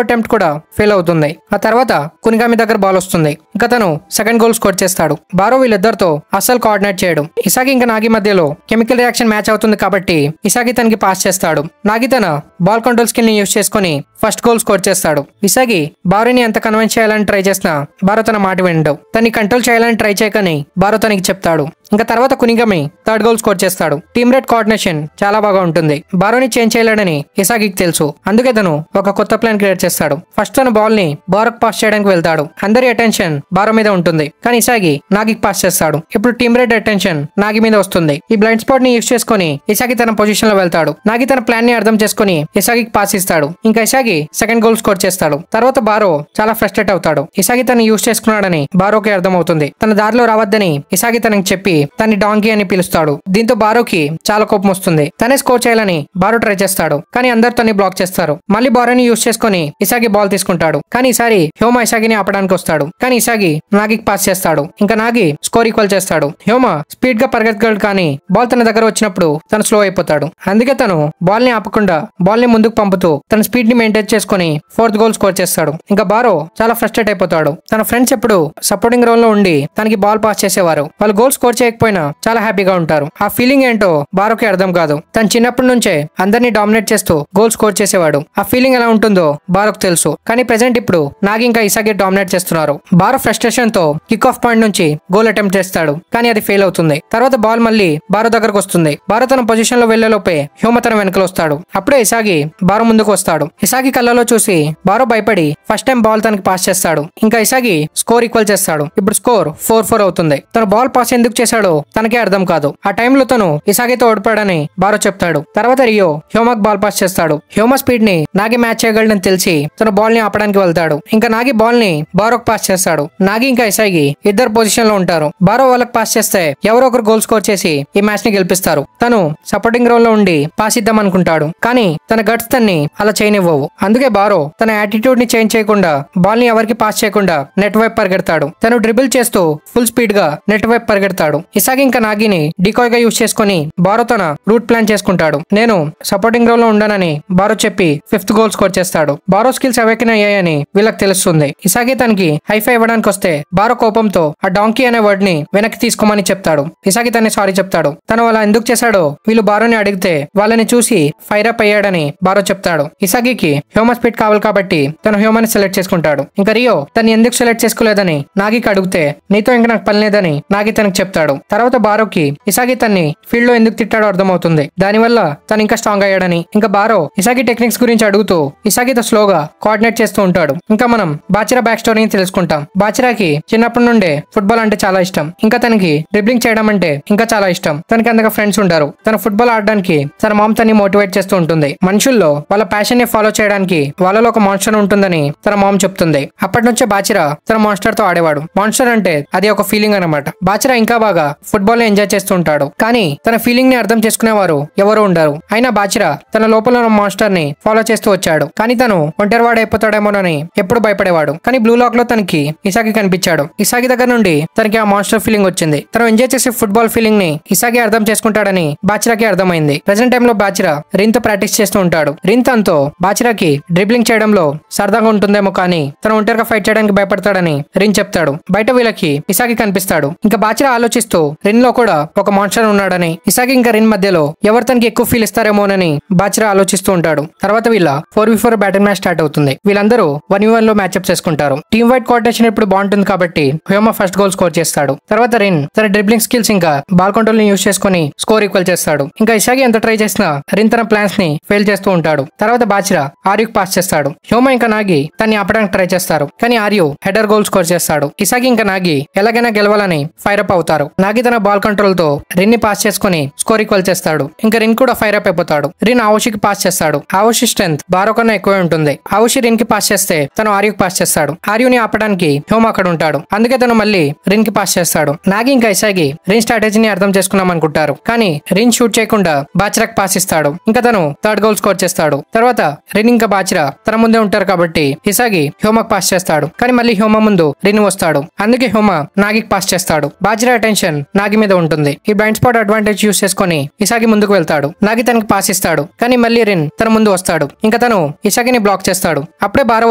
అటెంప్ట్ కూడా ఫెయిల్ అవుతుంది. ఆ తర్వాత కునిగామి దగ్గర బాల్ వస్తుంది. ఇంకా తను సెకండ్ గోల్ స్కోర్ చేస్తాడు. బారో వీళ్ళిద్దరితో అస్సలు కోఆర్డినేట్ చేయడు. ఇసాగి ఇంకా నాగి మధ్యలో కెమికల్ రియాక్షన్ మ్యాచ్ అవుతుంది కాబట్టి ఇసాగి తనకి పాస్ చేస్తాడు. నాగి తన బాల్ కంట్రోల్ స్కిల్ ని యూజ్ చేసుకుని ఫస్ట్ గోల్ స్కోర్ చేస్తాడు. ఇసాగి బారోని ఎంత కన్విన్స్ చేయాలని ట్రై చేసినా బారో తన మాట వినడు. తన్ని కంట్రోల్ చేయాలని ట్రై చేయకని బారో తనకి చెప్తాడు. ఇంకా తర్వాత కునిగామి థర్డ్ గోల్ స్కోర్ చేస్తాడు. టీమ్ రేట్ కోఆర్డినేషన్ చాలా బాగా ఉంటుంది. బారోని చేంజ్ చేయలేడని ఇసాగికి తెలుసు. అందుకే తను ఒక కొత్త ప్లాన్ క్రియేట్ చేస్తాడు. ఫస్ట్ తన బాల్ ని బారోకి పాస్ చేయడానికి వెళ్తాడు. అందరి అటెన్షన్ బారో మీద ఉంటుంది. కానీ ఇసాగి నాగికి పాస్ చేస్తాడు. ఇప్పుడు టీమ్ రేట్ అటెన్షన్ నాగి మీద వస్తుంది. ఈ బ్లైండ్ స్పాట్ ని యూజ్ చేసుకుని ఇసాగి తన పొజిషన్ లో వెళ్తాడు. నాగి తన ప్లాన్ ని అర్థం చేసుకుని ఇసాగికి పాస్ ఇస్తాడు. ఇంకా ఇసాగి సెకండ్ గోల్ స్కోర్ చేస్తాడు. తర్వాత బారో చాలా ఫ్రస్ట్రేట్ అవుతాడు. ఇసాగి తను యూజ్ చేసుకున్నాడని బారోకి అర్థమవుతుంది. తన దారిలో రావద్దని ఇసాగి తనకి చెప్పి తన్ని డాంకీ అని అని పిలుస్తాడు. దీంతో బారోకి చాలా కోపం వస్తుంది. తనే స్కోర్ చేయాలని బారో ట్రై చేస్తాడు, కానీ అందరు తన్ని బ్లాక్ చేస్తారు. మళ్ళీ బారోని యూజ్ చేసుకుని ఇసాగి బాల్ తీసుకుంటాడు, కానీ ఈసారి హ్యోమా ఇసాగిని ఆపడానికి వస్తాడు. కానీ ఇసాగి నాగికి పాస్ చేస్తాడు. ఇంకా నాగి స్కోర్ ఈక్వల్ చేస్తాడు. హ్యోమా స్పీడ్ గా పరిగెత్తగలడు, కానీ బాల్ తన దగ్గర వచ్చినప్పుడు తను స్లో అయిపోతాడు. అందుకే తను బాల్ ని ఆపకుండా బాల్ ని ముందుకు పంపుతూ తన స్పీడ్ ని మెయింటైన్ చేసుకుని 4th గోల్ స్కోర్ చేస్తాడు. ఇంకా బారో చాలా ఫ్రస్ట్రేట్ అయిపోతాడు. తన ఫ్రెండ్స్ ఎప్పుడు సపోర్టింగ్ రోల్ లో ఉండి తనకి బాల్ పాస్ చేసేవారు. వాళ్ళు గోల్ స్కోర్ చేయకపోయినా చాలా హ్యాపీగా ఉంటారు. ఆ ఫీలింగ్ ఏంటో బారోకి అర్థం కాదు. తను చిన్నప్పటి నుంచే అందరినీ డామినేట్ చేస్తూ గోల్ స్కోర్ చేసేవాడు. ఆ ఫీలింగ్ ఎలా ఉంటుందో బారోకు తెలుసు. కానీ ప్రెసెంట్ ఇప్పుడు నాగి ఇంకా ఇసాగి డామినేట్ చేస్తున్నారు. బారో ఫ్రస్ట్రేషన్ తో కిక్ ఆఫ్ పాయింట్ నుంచి గోల్ అటెంప్ట్ చేస్తాడు, కానీ అది ఫెయిల్ అవుతుంది. తర్వాత బాల్ మళ్ళీ బారో దగ్గరకు వస్తుంది. బారో తన పొజిషన్ లో వెళ్లే లోపే హ్యూమా తన వెనకలు వస్తాడు. అప్పుడే ఇసాగి బారో ముందుకు వస్తాడు. ఇసాగి కళ్ళలో చూసి బారో భయపడి ఫస్ట్ టైం బాల్ తనకి పాస్ చేస్తాడు. ఇంకా ఇసాగి స్కోర్ ఈక్వల్ చేస్తాడు. ఇప్పుడు స్కోర్ 4-4 అవుతుంది. తను బాల్ పాస్ ఎందుకు చేశాడో తనకే అర్థం కాదు. ఆ టైంలో తను ఇసాగితో ఓడిపాడని బారో చెప్తాడు. తర్వాత రియో హ్యూమాకి బాల్ పాస్ చేస్తాడు. హ్యూమా స్పీడ్ ని నాగి మ్యాచ్ చేయగలడని తెలిసి తన బాల్ ని ఆపడానికి వెళ్తాడు. ఇంకా నాగి బాల్ ని బారోకి పాస్ చేస్తాడు. నాగి ఇంకా ఇసాగి ఇద్దరు పొజిషన్ లో ఉంటారు. బారో వాళ్ళకి పాస్ చేస్తే ఎవరో ఒకరు గోల్ స్కోర్ చేసి ఈ మ్యాచ్ ని గెలిపిస్తారు. తను సపోర్టింగ్ రోల్ లో ఉండి పాస్ ఇద్దాం అనుకుంటాడు, కానీ తన గట్స్ తన్ని అలా చేయనివ్వవు. అందుకే బారో తన యాటిట్యూడ్ ని చేంజ్ చేయకుండా బాల్ ని ఎవరికి పాస్ చేయకుండా నెట్ వైపు పరిగెడతాడు. తను డ్రిబుల్ చేస్తూ ఫుల్ స్పీడ్ గా నెట్ వైపు పరిగెడతాడు. ఇసాగి ఇంకా నాగిని డికాయ్ గా యూజ్ చేసుకుని బారో తన రూట్ ప్లాన్ చేసుకుంటాడు. నేను సపోర్టింగ్ రోల్ లో ఉండానని బారో చెప్పి 5th గోల్ స్కోర్ చేస్తాడు. బారో స్కిల్స్ అవేకన్ అయ్యాయని వీళ్ళకి తెలుస్తుంది. ఇసాగి తనకి హైఫై ఇవ్వడానికి వస్తే బారో కోపంతో ఆ డాంకీ అనే వర్డ్ ని వెనక్కి తీసుకోమని చెప్తాడు. ఇసాగి తన్ని సారీ చెప్తాడు. తను అలా ఎందుకు చేశాడో వీళ్ళు బారోని అడిగితే వాళ్ళని చూసి ఫైర్ అప్ అయ్యాడని బారో చెప్తాడు. ఇసాగికి హ్యూమా స్పీడ్ కావాలి కాబట్టి తను హ్యూమాని సెలెక్ట్ చేసుకుంటాడు. ఇంకా రియో తను ఎందుకు సెలెక్ట్ చేసుకోలేదని నాగికి అడిగితే నీతో ఇంకా నాకు పని లేదని నాగి తనకి చెప్తాడు. తర్వాత బారోకి ఇసాగి తన్ని ఫీల్డ్ లో ఎందుకు తిట్టాడో అర్థమవుతుంది. దానివల్ల తను ఇంకా స్ట్రాంగ్ అయ్యాడని. ఇంకా బారో ఇసాగి టెక్నిక్స్ గురించి అడుగుతూ ఇసాగితో స్లోగా కోఆర్డినేట్ చేస్తూ ఉంటాడు. ఇంకా మనం బాచిరా బ్యాక్ స్టోరీని తెలుసుకుంటాం. బాచిరాకి చిన్నప్పటి నుండే ఫుట్బాల్ అంటే చాలా ఇష్టం. ఇంకా తనకి డ్రిబ్లింగ్ చేయడం అంటే ఇంకా చాలా ఇష్టం. తనకి అంతగా ఫ్రెండ్స్ ఉంటారు. తన ఫుట్బాల్ ఆడడానికి తన మామ్ తన్ని మోటివేట్ చేస్తూ ఉంటుంది. మనుషుల్లో వాళ్ళ ప్యాషన్ ని ఫాలో చేయడానికి వాళ్ళలో ఒక మాన్స్టర్ ఉంటుందని తన మామ్ చెప్తుంది. అప్పటి నుంచే బాచిరా తన మాన్స్టర్ తో ఆడేవాడు. మాన్స్టర్ అంటే అది ఒక ఫీలింగ్ అనమాట. బాచిరా ఇంకా బాగా ఫుట్బాల్ ని ఎంజాయ్ చేస్తూ ఉంటాడు. కానీ తన ఫీలింగ్ ని అర్థం చేసుకునేవారు ఎవరు ఉండరు. అయినా బాచిరా తన లోపల ఉన్న మాన్స్టర్ ని ఫాలో చేస్తూ వచ్చాడు. కానీ తను ఒంటరివాడు అయిపోతాడేమోనని ఎప్పుడు భయపడేవాడు. కానీ బ్లూ లాక్ లో తనకి ఇసాగి కనిపించాడు. ఇసాగి దగ్గర నుండి తనకి ఆ మాన్స్టర్ ఫీలింగ్ వచ్చింది. తను ఎంజాయ్ చేసే ఫుట్బాల్ ఫీలింగ్ ని ఇసాగి అర్థం చేసుకుంటాడని బాచిరాకి అర్థమైంది. ప్రెసెంట్ టైం లో బాచిరా రిన్ తో ప్రాక్టీస్ చేస్తూ ఉంటాడు. రిన్ తనతో బాచిరాకి డ్రిబ్లింగ్ చేయడంలో సరదాగా ఉంటుందేమో, కానీ తను ఒంటరిగా ఫైట్ చేయడానికి భయపడతాడని రిన్ చెప్తాడు. బయట వీళ్ళకి ఇసాగి కనిపిస్తాడు. ఇంకా బాచిరా ఆలోచిస్తూ రిన్ లో కూడా ఒక మాన్స్టర్ ఉన్నాడని, ఇసాగి ఇంకా రిన్ మధ్యలో ఎవరు తనకి ఎక్కువ ఫీల్ ఇస్తారేమోనని బాచిరా ఆలోచిస్తూ ఉంటాడు. తర్వాత వీళ్ళ 4v4 బ్యాటిల్ మ్యాచ్ స్టార్ట్ అవుతుంది. వీళ్ళందరూ 1v1 లో మ్యాచ్అప్ చేసుకుంటారు. టీమ్ వైడ్ కోఆర్డినేషన్ ఇప్పుడు బాగుంటుంది కాబట్టి హ్యూమా ఫస్ట్ గోల్ స్కోర్ చేస్తాడు. తర్వాత రిన్ తన డ్రిబ్లింగ్ స్కిల్స్ ఇంకా బాల్ కంట్రోల్ ని యూజ్ చేసుకుని స్కోర్ ఈక్వల్ చేస్తాడు. ఇంకా ఇసాగి ఎంత ట్రై చేసినా రిన్ తన ప్లాన్స్ ని ఫెయిల్ చేస్తూ ఉంటాడు. తర్వాత బాచిరా ఆర్యుకి పాస్ చేస్తాడు. హ్యూమా ఇంకా నాగి తన్ని ఆపడానికి ట్రై చేస్తారు, కానీ ఆర్యు హెడర్ గోల్ స్కోర్ చేస్తాడు. ఇసాగి ఇంకా నాగి ఎలాగైనా గెలవాలని ఫైర్ అప్ అవుతారు. నాగి తన బాల్ కంట్రోల్ తో రిన్ ని పాస్ చేసుకుని స్కోర్ ఈక్వల్ చేస్తాడు. ఇంకా రిన్ కూడా ఫైర్ అప్ అయిపోతాడు. రిన్ ఆవుషికి పాస్ చేస్తాడు. ఆవుషి స్ట్రెంత్ బారో కన్నా ఎక్కువే ఉంటుంది. ఆవుషి రిన్ కి పాస్ చేస్తే తను ఆర్యుకి పాస్ చేస్తాడు. ఆర్యుని ఆపడానికి హ్యూమా అక్కడ ఉంటాడు. అందుకే తను మళ్ళీ రిన్ కి పాస్ చేస్తాడు. నాగి ఇంకా ఇసాగి రిన్ స్ట్రాటజీని అర్థం చేసుకున్నాం అనుకుంటారు, కానీ రిన్ షూట్ చేయకుండా బాచిరాకి పాస్ ఇస్తాడు. ఇంకా తను 3rd గోల్ స్కోర్ చేస్తాడు. తర్వాత రిన్ ఇంకా బాచిరా తన ముందే ఉంటారు కాబట్టి ఇసాగి హ్యూమాకి పాస్ చేస్తాడు. కానీ మళ్ళీ హ్యూమా ముందు రిన్ వస్తాడు. అందుకే హ్యూమా నాగికి పాస్ చేస్తాడు. బాచిరా అటెన్షన్ నాగి మీద ఉంటుంది. ఈ బ్లైండ్ స్పాట్ అడ్వాంటేజ్ యూస్ చేసుకుని ఇసాగి ముందుకు వెళ్తాడు. నాగి తనకి పాస్ ఇస్తాడు, కానీ మళ్ళీ రిన్ తన ముందు వస్తాడు. ఇంకా తను ఇసాగిని బ్లాక్ చేస్తాడు. అప్పుడే బారో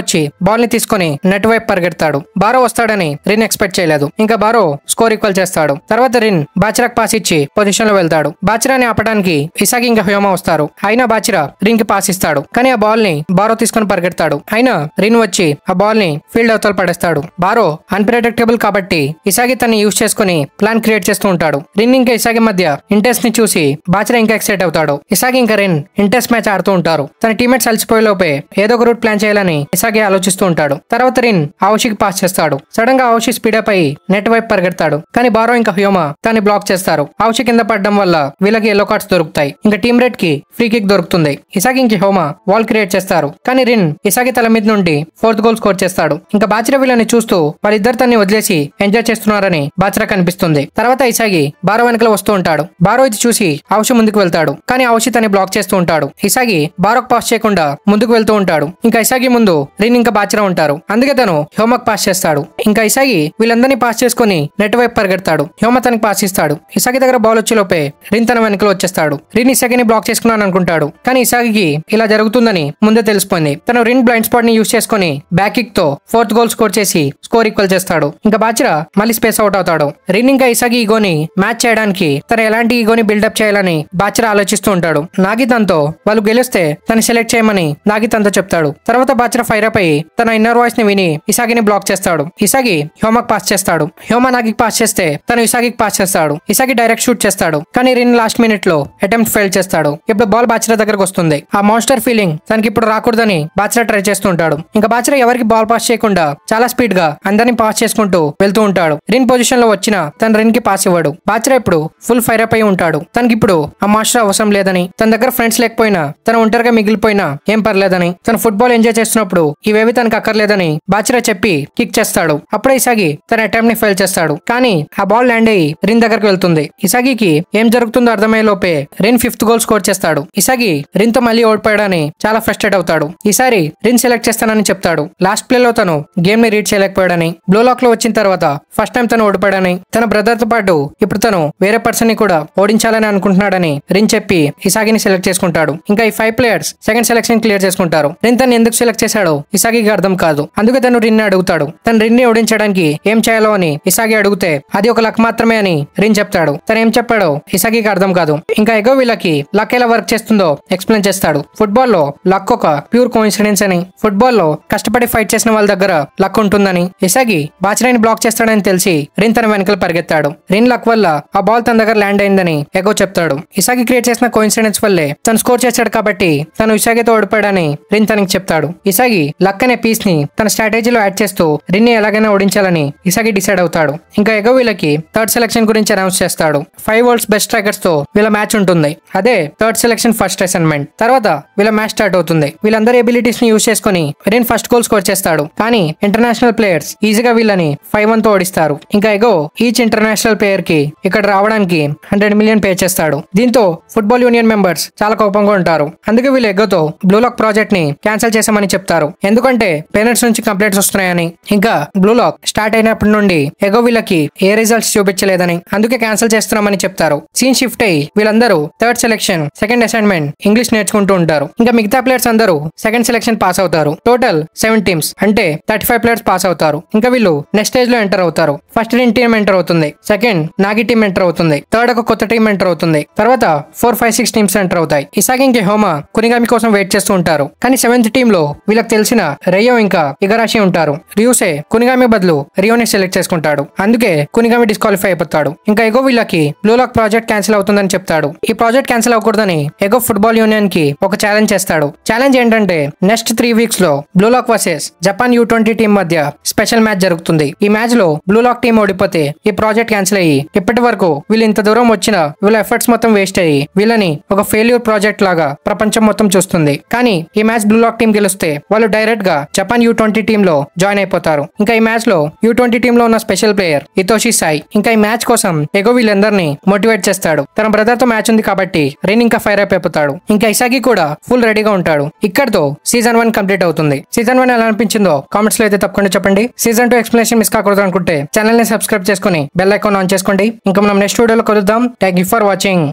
వచ్చి బాల్ ని తీసుకుని నెట్ వైపు పరిగెడతాడు. బారో వస్తాడని రిన్ ఎక్స్పెక్ట్ చేయలేదు. ఇంకా బారో స్కోర్ ఈక్వల్ చేస్తాడు. తర్వాత రిన్ బాచిరాకి పాస్ ఇచ్చి పొజిషన్ లో వెళ్తాడు. బాచిరాని ఆపడానికి ఇసాగి ఇంకా హ్యూమా వస్తారు. అయినా బాచిరా రిన్ కి పాస్ ఇస్తాడు, కానీ ఆ బాల్ ని బారో తీసుకుని పరిగెడతాడు. అయినా రిన్ వచ్చి ఆ బాల్ ని ఫీల్డ్ అవతల పడేస్తాడు. బారో అన్ప్రెడిక్టబుల్ కాబట్టి ఇసాగి తన్ని యూజ్ చేసుకుని ప్లాన్ క్రియేట్ చేస్తూ ఉంటాడు. రిన్ ఇంకా ఇసాగి మధ్య ఇంటెన్స్ ని చూసి బాచిరా ఇంకా ఎక్సైట్ అవుతాడు. ఇసాగి ఇంకా రిన్ ఇంటెన్స్ మ్యాచ్ ఆడుతూ ఉంటారు. తన టీమేట్స్ అలసిపోయే లోపే ఏదో ఒక రూట్ ప్లాన్ చేయాలని ఇసాగి ఆలోచిస్తూ ఉంటాడు. తర్వాత రిన్ ఆవుషికి పాస్ చేస్తాడు. సడన్ గా ఆవుషి స్పీడప్ అయి నెట్ వైపు పరిగెడతాడు. కానీ బారో ఇంకా హ్యూమా దాన్ని బ్లాక్ చేస్తారు. ఆవుషి కింద పడడం వల్ల వీళ్ళకి ఎల్లో కార్డ్స్ దొరుకుతాయి. ఇంకా టీమ్ రెడ్ కి ఫ్రీ కిక్ దొరుకుతుంది. ఇసాగి ఇంక హ్యూమా వాల్ క్రియేట్ చేస్తారు. కానీ రిన్ ఇసాగి తల మీద నుండి నుండి 4th గోల్ స్కోర్ చేస్తాడు. ఇంకా బాచిరా వీళ్ళని చూస్తూ వాళ్ళిద్దరు తన్ని వదిలేసి ఎంజాయ్ చేస్తున్నారని బాచిరా కనిపిస్తుంది. తర్వాత ఇసాగి బారో వెనకల వస్తూ ఉంటాడు. బారో ఇది చూసి ఔషి ముందుకు వెళ్తాడు. కానీ ఔషి తన్ని బ్లాక్ చేస్తూ ఉంటాడు. ఇసాగి బారోకు పాస్ చేయకుండా ముందుకు వెళ్తూ ఉంటాడు. ఇంకా ఇసాగి ముందు రిన్ ఇంకా బాచిరా ఉంటారు. అందుకే తను హ్యోమాకు పాస్ చేస్తాడు. ఇంకా ఇసాగి వీళ్ళందరినీ పాస్ చేసుకుని నెట్ వైపు పరిగెడతాడు. హ్యోమా తనకి పాస్ ఇస్తాడు. ఇసాగి దగ్గర బాల్ వచ్చే లోపే రిన్ తన వెనకలో వచ్చేస్తాడు. రిన్ ఇసాగిని బ్లాక్ చేసుకున్నాను అనుకుంటాడు. కానీ ఇసాగికి ఇలా జరుగుతుందని ముందే తెలిసిపోయింది. తను రిన్ బ్లైండ్ స్పాట్ ని యూస్ చేసుకుని బ్యాక్ కిక్ తో 4th గోల్ స్కోర్ చేసి స్కోర్ ఈక్వల్ చేస్తాడు. ఇంకా బాచిరా మళ్ళీ స్పేస్ అవుట్ అవుతాడు. రిన్ ఇంకా ఇసాగి ఈగోని మ్యాచ్ చేయడానికి తను ఎలాంటి ఈగోని బిల్డప్ చేయాలని బాచిరా ఆలోచిస్తూ ఉంటాడు. నాగితన్తో వాళ్ళు గెలిస్తే తను సెలెక్ట్ చేయమని నాగితన్తో చెప్తాడు. తర్వాత బాచిరా ఫైర్ అప్ అయ్యి తన ఇన్నర్ వాయిస్ ని విని ఇసాగిని బ్లాక్ చేస్తాడు. ఇసాగి హ్యోమాకి పాస్ చేస్తాడు. హ్యోమా నాగికి పాస్ చేస్తే తను ఇసాగికి పాస్ చేస్తాడు. ఇసాగి డైరెక్ట్ షూట్ చేస్తాడు. కానీ రిన్ లాస్ట్ మినిట్ లో అటెంప్ట్ ఫెయిల్ చేస్తాడు. ఇప్పుడు బాల్ బాచిరా దగ్గరకు వస్తుంది. ఆ మాన్స్టర్ ఫీలింగ్ తనకి ఇప్పుడు రాకూడదని బాచిరా ట్రై చేస్తూ ఉంటాడు. ఇంకా బాచిరా ఎవరికి బాల్ పాస్ చేయకుండా చాలా స్పీడ్ గా అందరినీ పాస్ చేసుకుంటూ వెళ్తూ ఉంటాడు. రిన్ పొజిషన్ లో వచ్చిన తన రిన్ కి పాస్ ఇవ్వడు. బాచిరా ఇప్పుడు ఫుల్ ఫైర్ అప్ అయి ఉంటాడు. తనకి ఇప్పుడు ఆ మాస్టర్ అవసరం లేదని, తన దగ్గర ఫ్రెండ్స్ లేకపోయినా తన ఒంటరిగా మిగిలిపోయినా ఏం పర్లేదని, తన ఫుట్బాల్ ఎంజాయ్ చేస్తున్నప్పుడు ఇవేవి తనకు అక్కర్లేదని బాచిరా చెప్పి కిక్ చేస్తాడు. అప్పుడే ఇసాగి తన అటెంప్ట్ ని ఫెయిల్ చేస్తాడు. కానీ ఆ బాల్ ల్యాండ్ అయ్యి రిన్ దగ్గరకు వెళ్తుంది. ఇసాగికి ఏం జరుగుతుందో అర్థమయ్యే లోపే రిన్ 5th గోల్ స్కోర్ చేస్తాడు. ఇసాగి రిన్ తో మళ్ళీ ఓడిపోయాడని చాలా ఫ్రస్ట్రేట్ అవుతాడు. ఈసారి రిన్ సెలెక్ట్ చేస్తానని చెప్తాడు. లాస్ట్ ప్లే లో తను గేమ్ ని రీడ్ చేయలేకపోయాడని, బ్లో లాక్ లో వచ్చిన తర్వాత ఫస్ట్ టైం తను ఓడిపోయాడని, తన బ్రదర్ తో పాటు ఇప్పుడు తను వేరే పర్సన్ ని కూడా ఓడించాలని అనుకుంటున్నాడని రిన్ చెప్పి ఇసాగిని సెలెక్ట్ చేసుకుంటాడు. ఇంకా ఈ 5 ప్లేయర్స్ సెకండ్ సెలెక్షన్ క్లియర్ చేసుకుంటారు. రిన్ తను ఎందుకు సెలెక్ట్ చేశాడో ఇసాగికి అర్థం కాదు. అందుకే తను రిన్ అడుగుతాడు. తను రిన్ ని ఓడించడానికి ఏం చేయాలో అని ఇసాగి అడిగితే అది ఒక లక్ మాత్రమే అని రిన్ చెప్తాడు. తను ఏం చెప్పాడో ఇసాగికి అర్థం కాదు. ఇంకా ఎగో వీళ్ళకి లక్ ఎలా వర్క్ చేస్తుందో ఎక్స్ప్లెయిన్ చేస్తాడు. ఫుట్బాల్ లో లక్ ఒక ప్యూర్ కోఇన్సిడెన్స్ అని, ఫుట్బాల్ లో కష్టపడి ఫైట్ చేసిన వాళ్ళ దగ్గర లక్ ఉంటుందని, ఇసాగి బాచిరాని బ్లాక్ చేస్తాడని తెలిసి రిన్ తన వెనకలు పరిగెత్తాడు. రిన్ లక్ వల్ల ఆ బాల్ తన దగ్గర ల్యాండ్ అయిందని ఎగో చెప్తాడు. ఇసాగి క్రియేట్ చేసిన కోఇన్సిడెన్స్ వల్లే తను స్కోర్ చేశాడు కాబట్టి తను ఇసాగితో ఓడిపోయాడని రిన్ తనకి చెప్తాడు. ఇసాగి లక్ అనే పీస్ ని తన స్ట్రాటజీలో యాడ్ చేస్తూ రిన్ ని ఎలాగైనా ఓడించాలని ఇసాగి డిసైడ్ అవుతాడు. ఇంకా ఎగో వీళ్ళకి 3rd సెలక్షన్ గురించి అనౌన్స్ చేస్తాడు. 5 వరల్డ్స్ బెస్ట్ స్ట్రైకర్స్ తో వీళ్ళ మ్యాచ్ ఉంటుంది. అదే 3rd సెలక్షన్ ఫస్ట్ అసైన్మెంట్. తర్వాత వీళ్ళ మ్యాచ్ స్టార్ట్ అవుతుంది. వీళ్ళందరి ఎబిలిటీస్ ని యూజ్ చేసుకుని రిన్ ఫస్ట్ గోల్ స్కోర్ చేస్తాడు. కానీ ఇంటర్నేషనల్ ప్లేయర్స్ ఈజీగా వీళ్ళని 5-1 తో ఓడిస్తారు. ఇంకా ఎగో ఈచ్ ఇంటర్నేషనల్ ప్లేయర్ కి ఇక్కడ రావడానికి 100 మిలియన్ పే చేస్తాడు. దీంతో ఫుట్బాల్ యూనియన్ మెంబర్స్ చాలా కోపంగా ఉంటారు. అందుకే వీళ్ళు ఎగోతో బ్లూ లాక్ ప్రాజెక్ట్ ని క్యాన్సిల్ చేసామని చెప్తారు. ఎందుకంటే పేరెంట్స్ నుంచి కంప్లైంట్స్ వస్తున్నాయని, ఇంకా బ్లూ లాక్ స్టార్ట్ అయినప్పటి నుండి ఎగో వీళ్ళకి ఏ రిజల్ట్స్ చూపించలేదని, అందుకే క్యాన్సిల్ చేస్తున్నామని చెప్తారు. సీన్ షిఫ్ట్ అయ్యి వీళ్ళందరూ 3rd selection second assignment English నేర్చుకుంటూ ఉంటారు. ఇంకా మిగతా ప్లేయర్స్ అందరూ సెకండ్ సెలక్షన్ పాస్ అవుతారు. టోటల్ 7 టీమ్స్ అంటే 35 ప్లేయర్స్ పాస్ అవుతారు. ఇంకా వీళ్ళు నెక్స్ట్ స్టేజ్ లో ఎంటర్ అవుతారు. ఫస్ట్ రిన్ టీమ్ ఎంటర్ అవుతుంది. సెకండ్ నాగి టీమ్ ఎంటర్ అవుతుంది. థర్డ్ ఒక కొత్త టీం ఎంటర్ అవుతుంది. తర్వాత 4, 5, 6 టీమ్స్ ఎంటర్ అవుతాయి. ఇసాగి ఇంకా హ్యోమా కునిగామి కోసం వెయిట్ చేస్తూ ఉంటారు. కానీ 7th టీమ్ లో వీళ్ళకి తెలిసిన రేయో ఇంకా ఇగరాషి ఉంటారు. రియూసే కునిగామి బదులు రియోని సెలెక్ట్ చేసుకుంటాడు. అందుకే కునిగామి డిస్క్వాలిఫై అయిపోతాడు. ఇంకా ఎగో వీళ్ళకి బ్లూ లాక్ ప్రాజెక్ట్ క్యాన్సిల్ అవుతుందని చెప్తాడు. ఈ ప్రాజెక్ట్ క్యాన్సిల్ అవ్వకూడదని ఎగో ఫుట్బాల్ యూనియన్ కి ఒక ఛాలెంజ్ చేస్తాడు. ఛాలెంజ్ ఏంటంటే నెక్స్ట్ 3 వీక్స్ లో Blue Lock versus Japan U20 team మధ్య స్పెషల్ మ్యాచ్ జరుగుతుంది. ఈ మ్యాచ్ లో బ్లూ లాక్ టీం ఓడిపోతే ఈ ప్రాజెక్ట్ క్యాన్సిల్ అయ్యి, ఇప్పటి వరకు వీళ్ళు ఇంత దూరం వచ్చిన వీళ్ళ ఎఫర్ట్స్ మొత్తం వేస్ట్ అయ్యి వీళ్ళని ఒక ఫెయిల్యూర్ ప్రాజెక్ట్ లాగా ప్రపంచం మొత్తం చూస్తుంది. కానీ ఈ మ్యాచ్ బ్లూ లాక్ టీం గెలిస్తే వాళ్ళు డైరెక్ట్ గా జపాన్ U20 టీమ్ లో జాయిన్ అయిపోతారు. ఇంకా ఈ మ్యాచ్ లో U20 టీమ్ లో ఉన్న స్పెషల్ ప్లేయర్ ఇతోషి సాయి. ఇంకా ఈ మ్యాచ్ కోసం ఎగో వీళ్ళందరినీ మోటివేట్ చేస్తాడు. తన బ్రదర్ తో మ్యాచ్ ఉంది కాబట్టి రిన్ ఇంకా ఫైర్ అప్ అయిపోతాడు. ఇంకా ఇసాగి కూడా ఫుల్ రెడీగా ఉంటాడు. ఇక్కడతో సీజన్ 1 కంప్లీట్ అవుతుంది. సీజన్ 1 ఎలా అనిపించిందో కామెంట్స్ లో అయితే తప్పకుండా చెప్పండి. సీజన్ 2 ఎక్స్ప్లెనేషన్ మిస్ కాకూడదు అనుకుంటే ఛానల్ ని సబ్స్క్రైబ్ చేసుకుని బెల్ ఐకాన్ ఆన్ చేసుకోండి. ఇంకా మనం నెక్స్ట్ వీడియోలో కలుద్దాం. Thank you for watching.